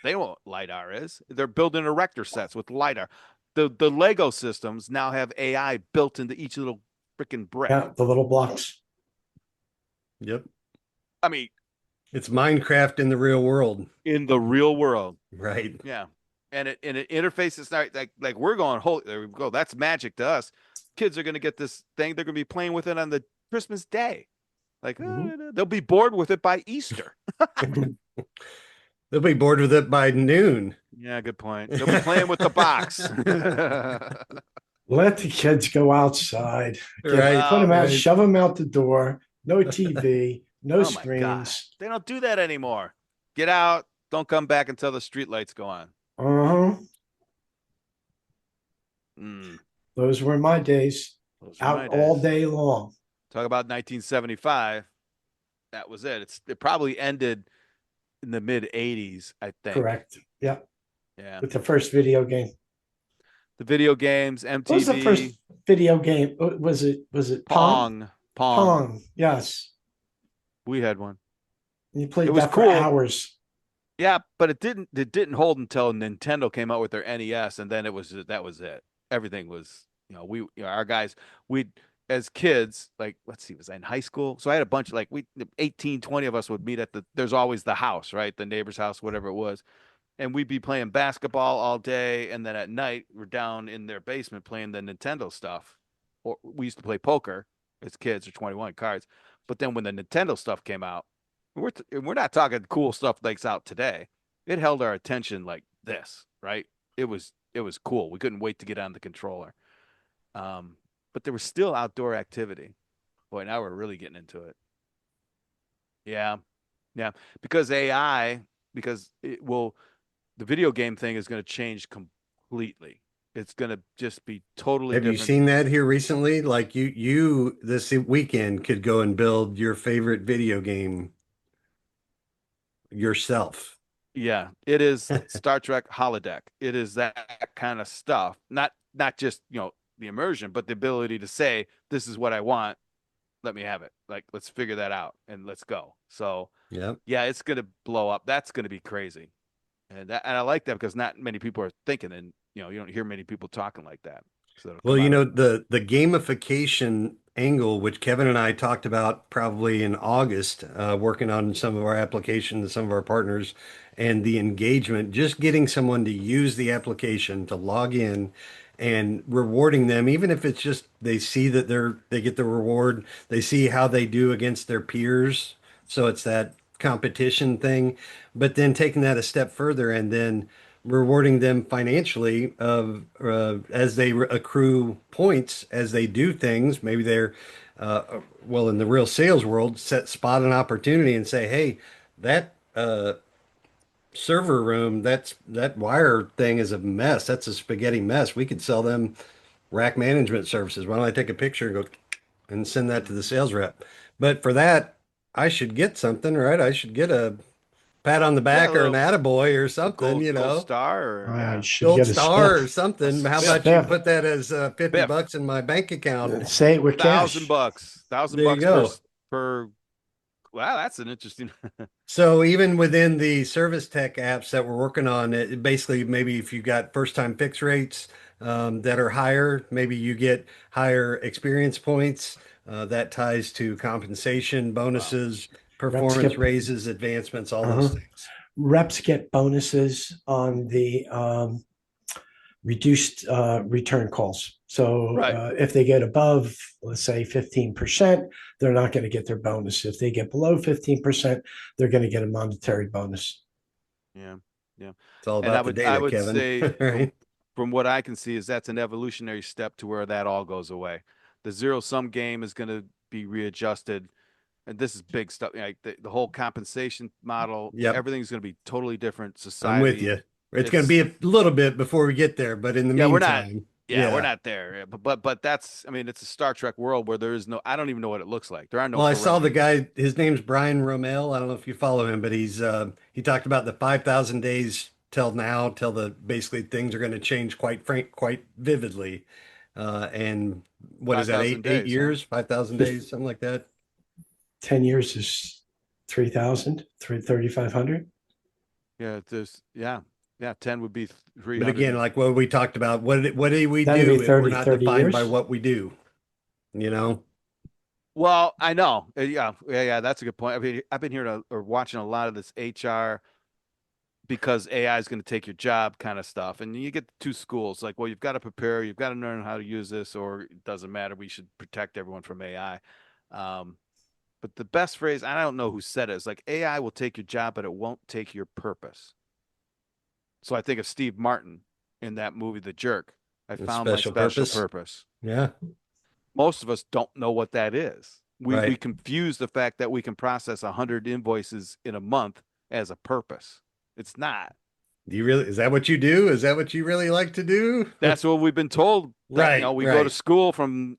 They know what LiDAR is. They're building erector sets with LiDAR. The Lego systems now have AI built into each little freaking brick. Yeah, the little blocks. Yep. I mean, It's Minecraft in the real world. in the real world. Right. Yeah. And it interfaces like we're going, holy, there we go. That's magic to us. Kids are going to get this thing. They're going to be playing with it on the Christmas day. Like, they'll be bored with it by Easter. They'll be bored with it by noon. Yeah, good point. They'll be playing with the box. Let the kids go outside. Right. Put them out, Right. shove them out the door. No TV, no Oh my God. screens. They don't do that anymore. Get out. Don't come back until the street lights go on. Uh-huh. Mm, Those were my days. those were my Out all days. day long. Talk about 1975. That was it. It probably ended in the mid 80s, I think. Correct. Yeah. Yeah. With the first video game. The video games, What was the MTV, first video game? Was it Pong? Pong. Pong. Pong, yes. We had one. You It played was that for cool. hours. Yeah, but it didn't hold until Nintendo came out with their NES, and then that was it. Everything was, our guys, we as kids, like, let's see, was I in high school? So I had a bunch, like, 18, 20 of us would meet there's always the house, right? The neighbor's house, whatever it was. And we'd be playing basketball all day, and then at night we're down in their basement playing the Nintendo stuff. Or we used to play poker as kids, or 21 cards. But then when the Nintendo stuff came out, we're not talking cool stuff like's out today. It held our attention like this, right? It was cool. We couldn't wait to get on the controller. But there was still outdoor activity. Boy, now we're really getting into it. Yeah, yeah, because AI, because the video game thing is going to change completely. It's going to just be totally Have you different. seen that here recently? Like you this weekend could go and build your favorite video game yourself. Yeah, it is Star Trek holodeck. It is that kind of stuff. Not just, the immersion, but the ability to say, this is what I want. Let me have it. Like, let's figure that out and let's go. So, Yep. yeah, it's going to blow up. That's going to be crazy. And I like that because not many people are thinking, and you don't hear many people talking like that. So it'll Well, come out of the gamification angle, which Kevin and I talked about probably in August, working on some of our applications, some of our partners, and the engagement, just getting someone to use the application to log in and rewarding them, even if it's just they see that they get the reward, they see how they do against their peers. So it's that competition thing, but then taking that a step further and then rewarding them financially of as they accrue points as they do things. Maybe they're well, in the real sales world, spot an opportunity and say, "Hey, that server room, that wire thing is a mess. That's a spaghetti mess. We could sell them rack management services. Why don't I take a picture and go and send that to the sales rep?" But for that, I should get something, right? I should get a pat on the yeah, a back or an little attaboy or a something, gold star, or I yeah, should gold get a star or spiff. a something. How about spiff, you Spiff. put that as 50 spiff. bucks in my bank account? Say it with thousand cash. bucks, thousand There you bucks go. per. Wow, that's an interesting. So even within the service tech apps that we're working on, it basically maybe if you got first time fix rates that are higher, maybe you get higher experience points. That ties to compensation, Wow. bonuses, Reps performance get raises, advancements, all those uh things. reps get bonuses on the reduced return calls. So Right. if they get above, let's say 15%, they're not going to get their bonus. If they get below 15%, they're going to get a monetary bonus. Yeah. Yeah. It's all And I about the would I data, would Kevin, say right? from what I can see is that's an evolutionary step to where that all goes away. The zero sum game is going to be readjusted, and this is big stuff. Like the whole compensation model, Yep. everything's going to be totally different. I'm with Society, you. It's going to be it's a little bit before we get there, but in the yeah, we're not. meantime, Yeah, we're yeah. not there. Yeah, but that's, I mean, it's a Star Trek world where there is no. I don't even know what it looks like. There are no Well, I saw the parameters. guy, his name's Brian Romell. I don't know if you follow him, but he talked about the 5,000 days till now, till the basically things are going to change quite vividly. And what is Five that, thousand eight days, huh? years, 5,000 days, something like that. 10 years is 3,000, 3,500. Yeah, there's yeah. 10 would be But again, 300. like what we talked about, what do we That'd be do if we're 30, not 30 defined by years. what we do? You know? Well, I know. Yeah. That's a good point. I mean, I've been hearing or watching a lot of this HR because AI is going to take your job kind of stuff. And you get two schools like, well, you've got to prepare, you've got to learn how to use this, or it doesn't matter. We should protect everyone from AI. Um, but the best phrase, I don't know who said it, is like AI will take your job, but it won't take your purpose. So I think of Steve Martin in that movie, The Jerk. I With found my special special purpose. purpose. Yeah. Most of us don't know what that is. We Right. confuse the fact that we can process 100 invoices in a month as a purpose. It's not. Do you really, is that what you do? Is that what you really like to do? That's what we've been told, that Right, we go to right. school from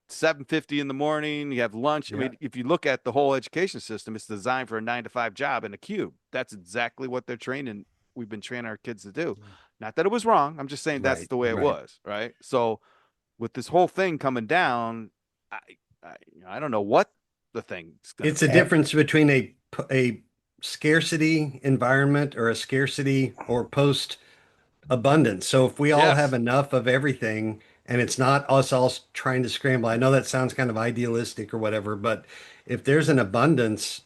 7:50 in the morning, you have lunch. I Yeah. mean, if you look at the whole education system, it's designed for a 9 to 5 job in a cube. That's exactly what we've been training our kids to do. Not that it was wrong. I'm just saying that's Right, the way it right. was, right? So with this whole thing coming down, I don't know what the thing's going to It's a be. difference between a scarcity environment or a scarcity or post abundance. So if we all have Yes. enough of everything and it's not us all trying to scramble, I know that sounds kind of idealistic or whatever, but if there's an abundance,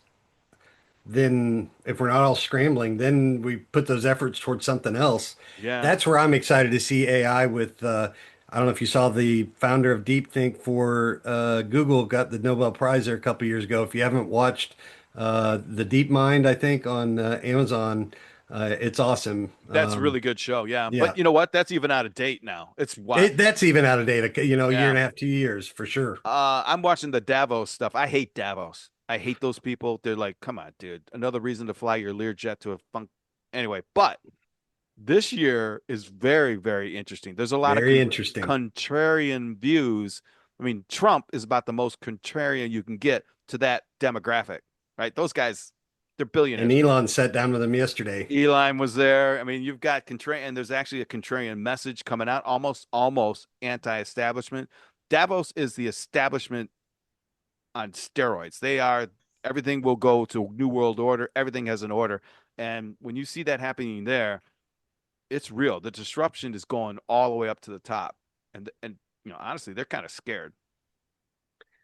then if we're not all scrambling, then we put those efforts towards something else. Yeah. That's where I'm excited to see AI with, I don't know if you saw the founder of DeepThink for Google got the Nobel Prize there a couple years ago. If you haven't watched the DeepMind, I think on Amazon, it's awesome. That's a really good show. Yeah. Yeah, But you know what? That's even out of date now. It's wild. that's even out of date. A year Yeah. and a half, 2 years for sure. I'm watching the Davos stuff. I hate Davos. I hate those people. They're like, come on, dude. Another reason to fly your Learjet to a funk. Anyway, but this year is very, very interesting. There's a lot of Very interesting. contrarian views. I mean, Trump is about the most contrarian you can get to that demographic, right? Those guys, they're And billionaires. Elon sat down with him yesterday. Elon was there. I mean, you've got contrarian, and there's actually a contrarian message coming out, almost anti-establishment. Davos is the establishment on steroids. They are everything will go to New World Order. Everything has an order. And when you see that happening there, it's real. The disruption is going all the way up to the top. And honestly, they're kind of scared.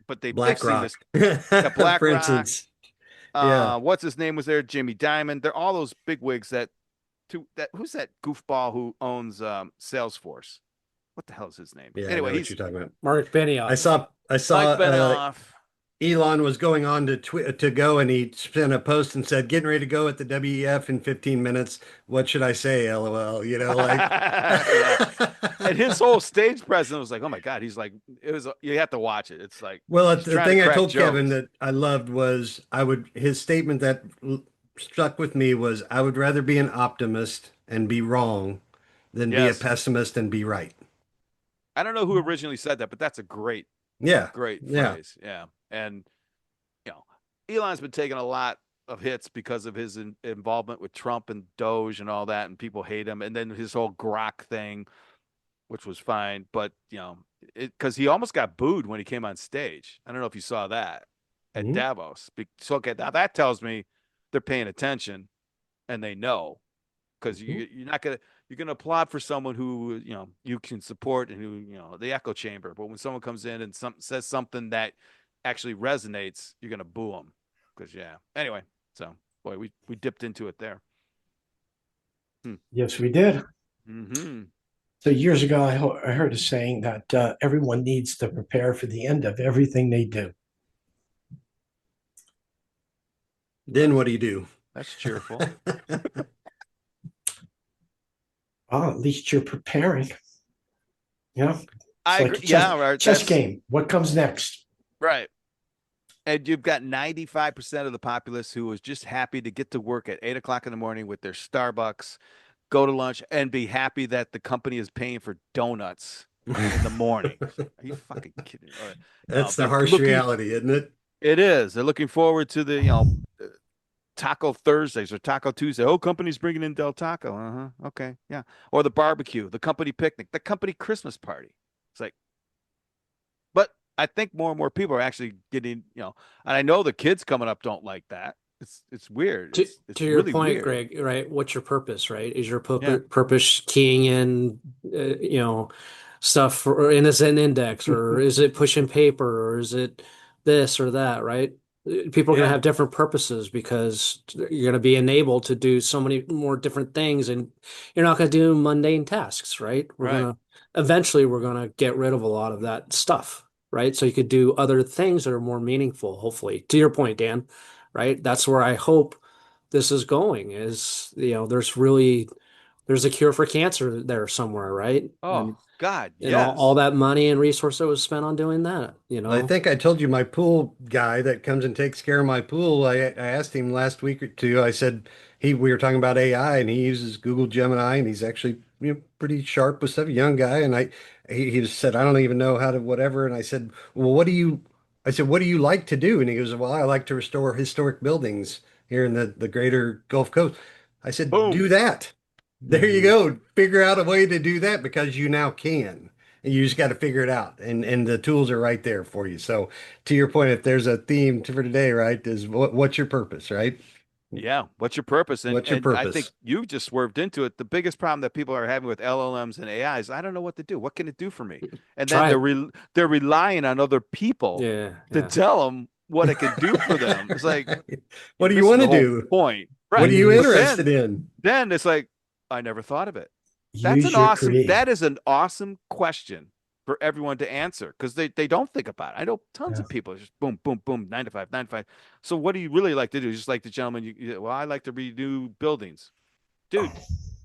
But they've seen BlackRock, this. Yeah, for BlackRock. instance. Yeah. What's his name was there? Jimmy Diamond. They're all those big wigs that who's that goofball who owns Salesforce? What the hell is his name? Yeah, I know Anyway, what he's you're talking about. Mark I Benioff. saw I Mike saw Benioff. Elon was going on to go and he sent a post and said, getting ready to go at the WEF in 15 minutes. What should I say? LOL. Like Yeah. And his whole stage presence was like, oh my God. He's like, it was, you have to watch it. It's like, well, he's the trying to thing I crack told Kevin jokes. that I loved was his statement that stuck with me was I would rather be an optimist and be wrong than be a Yes. pessimist and be right. I don't know who originally said that, but that's a great, Yeah. great Yeah. phrase. Yeah. And, Elon's been taking a lot of hits because of his involvement with Trump and Doge and all that, and people hate him. And then his whole Grok thing, which was fine, but because he almost got booed when he came on stage. I don't know if you saw that at Mhm. Davos. So okay, now that tells me they're paying attention and they know because you're gonna applaud for someone who you can support and who the echo chamber. But when someone comes in and says something that actually resonates, you're gonna boo them because yeah. Anyway, so boy, we dipped into it there. Yes, we did. Mm-hmm. So years ago, I heard a saying that everyone needs to prepare for the end of everything they do. Then what do you do? That's cheerful. Oh, at least you're preparing. It's I like agree. a Yeah, right. chess game. What comes next? Right. And you've got 95% of the populace who is just happy to get to work at 8 o'clock in the morning with their Starbucks, go to lunch, and be happy that the company is paying for donuts in the morning. Are you fucking kidding? That's the They're harsh looking. reality, isn't it? It is. They're looking forward to the Taco Thursdays or Taco Tuesday. Oh, company's bringing in Del Taco. Uh-huh. Okay. Yeah. Or the barbecue, the company picnic, the company Christmas party. It's like, but I think more and more people are actually getting, and I know the kids coming up don't like that. It's weird. To It's to your really point, weird. Greg, right? What's your purpose, right? Is your Yeah. purpose keying in, stuff in a Zen index, or is it pushing paper, or is it this or that, right? People are going to Yeah. have different purposes because you're going to be enabled to do so many more different things, and you're not going to do mundane tasks, right? Right. Eventually we're going to get rid of a lot of that stuff, right? So you could do other things that are more meaningful, hopefully. To your point, Dan, right? That's where I hope this is going is, there's a cure for cancer there somewhere, right? Oh God, And all yes. that money and resource that was spent on doing that, I think I told you my pool guy that comes and takes care of my pool. I asked him last week or two. I said we were talking about AI and he uses Google Gemini and he's actually pretty sharp with stuff. Young guy and he just said I don't even know how to whatever. And I said, well, I said, what do you like to do? And he goes, well, I like to restore historic buildings here in the greater Gulf Coast. I said, do Boom. that. There you Mhm. go. Figure out a way to do that because you now can. and you just got to figure it out. And the tools are right there for you. So to your point, if there's a theme for today, right, is what's your purpose, right? Yeah. What's your purpose? What's your And I think purpose? you just swerved into it. The biggest problem that people are having with LLMs and AI is I don't know what to do. What can it do for me? And then Try it. they're relying on other people Yeah, to yeah. tell them what it can do for them. It's like What you're do you missing want the to whole do? point. What are Right. you But interested in? then it's like I never thought of it. Use your creative. That is an awesome question for everyone to answer because they don't think about it. I know tons Yeah. of people just boom, boom, boom, 9 to 5, 9 to 5. So what do you really like to do? Just like the gentleman, well, I like to redo buildings. Dude,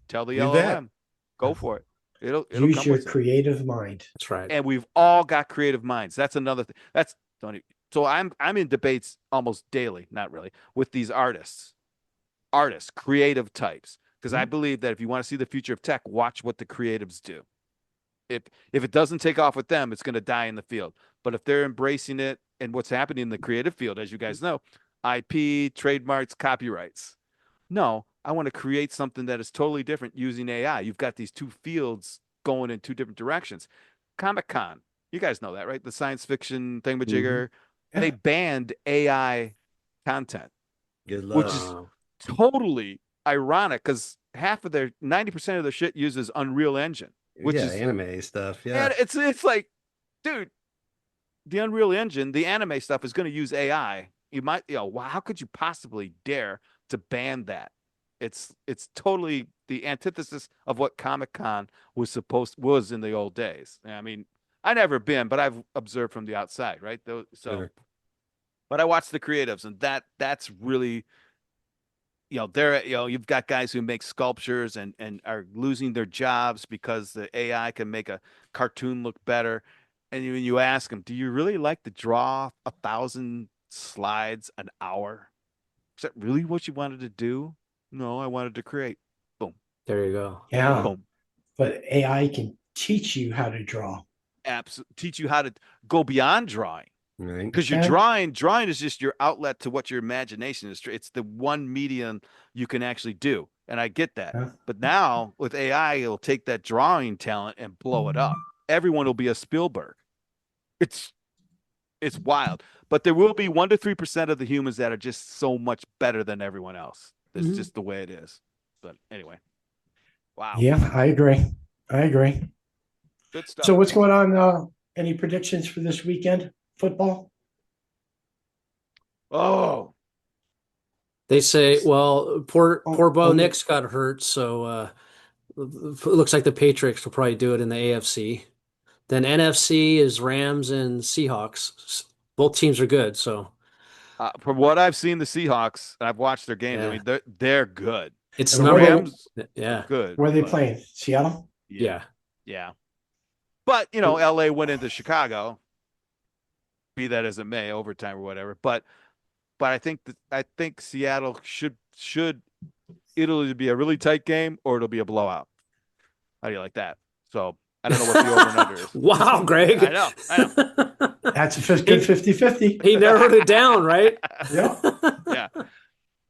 tell the Do that. LLM, go for it. It'll Use come your with it. creative mind. That's right. And we've all got creative minds. That's another thing. That's don't even, so I'm in debates almost daily, not really, with these artists, creative types. Because I believe that if you want to see the future of tech, watch what the creatives do. If it doesn't take off with them, it's going to die in the field. But if they're embracing it and what's happening in the creative field, as you guys know, IP, trademarks, copyrights. No, I want to create something that is totally different using AI. You've got these two fields going in two different directions. Comic-Con, you guys know that, right? The science fiction Mhm. thingamajigger. They Yeah. banned AI content, Good which luck. is Wow. totally ironic because 90% of their shit uses Unreal Engine, which Yeah, is anime stuff. and Yeah. it's like, dude, the Unreal Engine, the anime stuff is going to use AI. You might, how could you possibly dare to ban that? It's totally the antithesis of what Comic-Con was in the old days. I mean, I never been, but I've observed from the outside, right? So, Sure. but I watch the creatives, and that's really you've got guys who make sculptures and are losing their jobs because the AI can make a cartoon look better. And when you ask them, do you really like to draw 1,000 slides an hour? Is that really what you wanted to do? No, I wanted to create. Boom, There you go. Yeah. boom. But AI can teach you how to draw. Absolutely. Teach you how to go beyond drawing. Right. Because you're Okay. drawing is just your outlet to what your imagination is. It's the one medium you can actually do. And I get that. Yeah. But now with AI, it'll take that drawing talent and blow it up. Everyone will be a Spielberg. It's it's wild. But there will be 1 to 3% of the humans that are just so much better than everyone else. That's Mhm. just the way it is. But anyway, wow. Yeah, I agree. I agree. Good stuff, So what's guys. going on? Any predictions for this weekend? Football? Oh, They say, well, poor Bo Only Nix got hurt, so it looks like the Patriots will probably do it in the AFC. Then NFC is Rams and Seahawks. Both teams are good, so from what I've seen, the Seahawks, and I've watched their games. I yeah, mean, they're good. it's The and where number. Rams are Yeah, good, where are they but playing? Seattle? yeah, yeah. yeah. But LA went into Chicago, be that as it may, overtime or whatever. But I think Seattle should it'll either be a really tight game or it'll be a blowout. How do you like that? So I don't know what the over and under is. Wow, I Greg. know, I That's a good He 50-50. he narrowed it down, right? Yeah. yeah.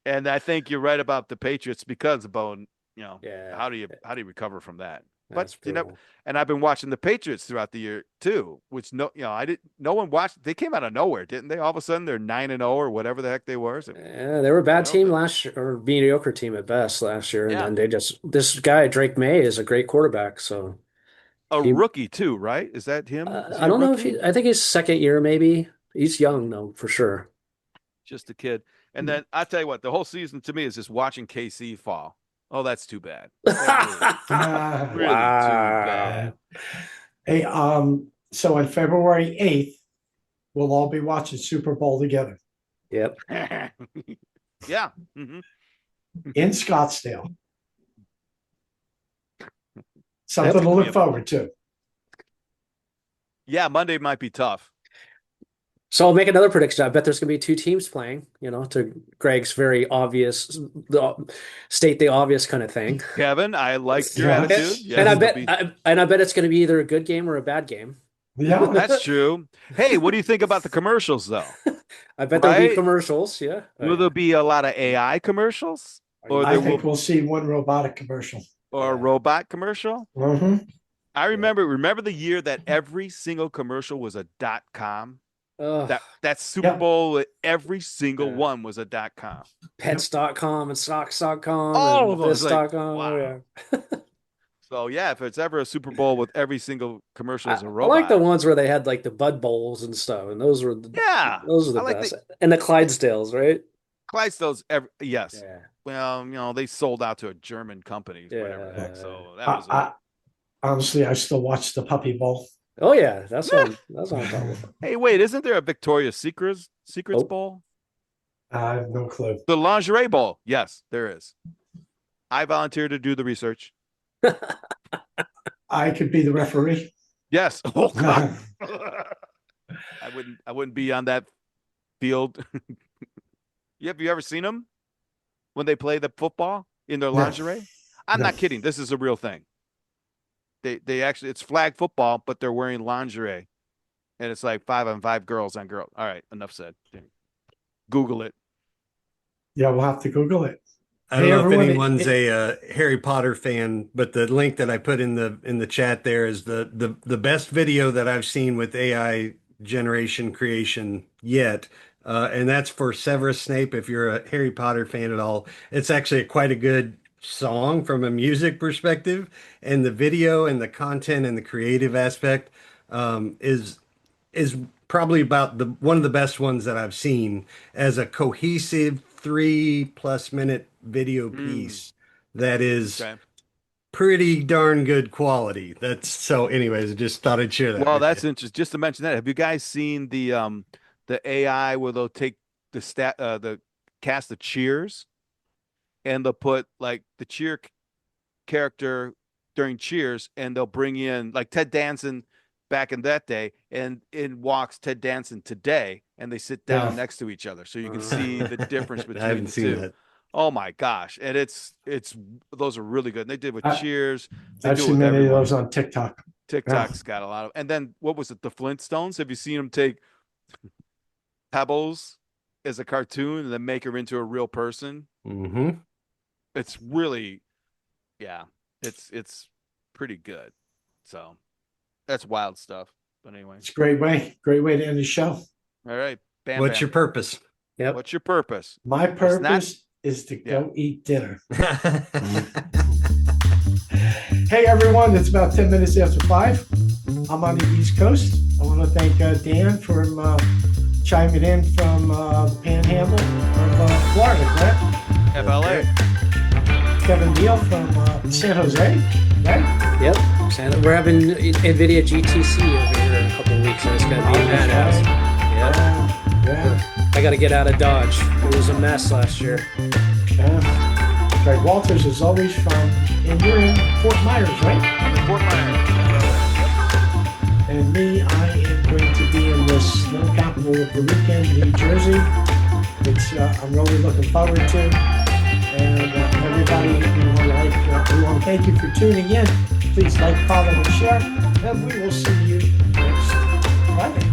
And I think you're right about the Patriots because of Bone. Yeah, how do you recover from that? But that's brutal. and I've been watching the Patriots throughout the year too, which I didn't. No one watched. They came out of nowhere, didn't they? All of a sudden, they're 9-0 or whatever the heck they were. So, Yeah, they were a bad team last year, or mediocre team at best last year, and yeah, then this guy Drake May is a great quarterback, so a he. rookie too, right? Is that him? Is he I a don't know if rookie? I think his second year maybe. He's young though, for sure. Just a kid. And then I tell you what, the whole season to me is just watching KC fall. Oh, that's too bad. That really too Wow. Yeah. bad. Hey, so on February 8th, we'll all be watching Super Bowl together Yep. Yeah. Hmm. in Scottsdale. Yep. Something to look forward to. Yeah, Monday might be tough. So I'll make another prediction. I bet there's going to be two teams playing, to Greg's very obvious, state the obvious kind of thing. Kevin, I like your Yeah. attitude. And I Yes, there'll bet be. and I bet it's going to be either a good game or a bad game. Yeah. That's true. Hey, what do you think about the commercials though? I bet there'll be Right? commercials. Yeah. Oh, Will yeah. there be a lot of AI commercials? Are you Or I there kidding think will me? we'll see one robotic commercial. or a Yeah. robot commercial? Mm-hmm. I remember the year that every single commercial was a .com. Oh, That Super Yep. Bowl, every single Yeah. one was a .com. pets.com and socks.com All and of them. It's like, this.com. wow. Yeah. So yeah, if it's ever a Super Bowl with every single commercial as a I robot. like the ones where they had like the Bud Bowls and stuff, and those are the I like best. And the Clydesdales, right? Clydesdales, yes. Yeah. Well, they sold out to a German company, whatever the heck. Yeah. So that was Honestly, I still watch the Puppy Bowl. Oh yeah, that's what I'm talking about. Hey, wait, isn't there a Victoria's Secrets Oh. Bowl? I have no clue. The lingerie bowl. Yes, there is. I volunteer to do the research. I could be the referee. Yes. Oh God. I wouldn't be on that field. Have you ever seen them when they play the football in their No. lingerie? I'm No. not kidding. This is a real thing. They actually, it's flag football, but they're wearing lingerie, and it's like 5-on-5 girls on girls. All right, enough said. Google it. Yeah, we'll have to Google it. I don't Hey, know if everyone, anyone's a Harry Potter fan, but the link that I put in the chat there is the best video that I've seen with AI generation creation yet. And that's for Severus Snape. If you're a Harry Potter fan at all, it's actually quite a good song from a music perspective, and the video and the content and the creative aspect is probably about one of the best ones that I've seen as a cohesive 3+ minute video piece that is Okay. pretty darn good quality. That's so. Anyways, I just thought I'd share that. Well, with that's you. interesting. Just to mention that, have you guys seen the AI where they'll take the cast of Cheers and they'll put like the character during Cheers, and they'll bring in like Ted Danson back in that day, and in walks Ted Danson today, and they sit down Yeah. next to each other, so you can see the difference I between haven't the seen two. that. Oh my gosh! And it's those are really good. And they did with Cheers. They I've do it seen with many of everyone. those on TikTok. TikTok's got a lot of. And then what was it? The Flintstones. Have you seen them take Pebbles as a cartoon and then make her into a real person? Mm-hmm. It's really, yeah, it's pretty good. So that's wild stuff. But anyway, It's a great way to end the show. all right, Bam What's Bam. your purpose? Yep. What's your purpose? My not- purpose is to go eat dinner. Mm-hmm. Hey everyone, it's about 10 minutes after 5. I'm on the East Coast. I want to thank Dan for chiming in from the Panhandle of Florida, correct? FLA. Kevin Neal from San Jose, right? Yep. Santa, we're having NVIDIA GTC over here in a couple of weeks, so it's going to be a madhouse. Yep. Yeah. I got to get out of Dodge. It was a mess last year. Yeah. Greg Walters is always from, and you're in Fort Myers, right? I'm in Fort Myers. And me, I am going to be in the snow capital of the weekend, New Jersey, which I'm really looking forward to. And everybody, we want to thank you for tuning in. Please like, follow, and share, and we will see you next Friday.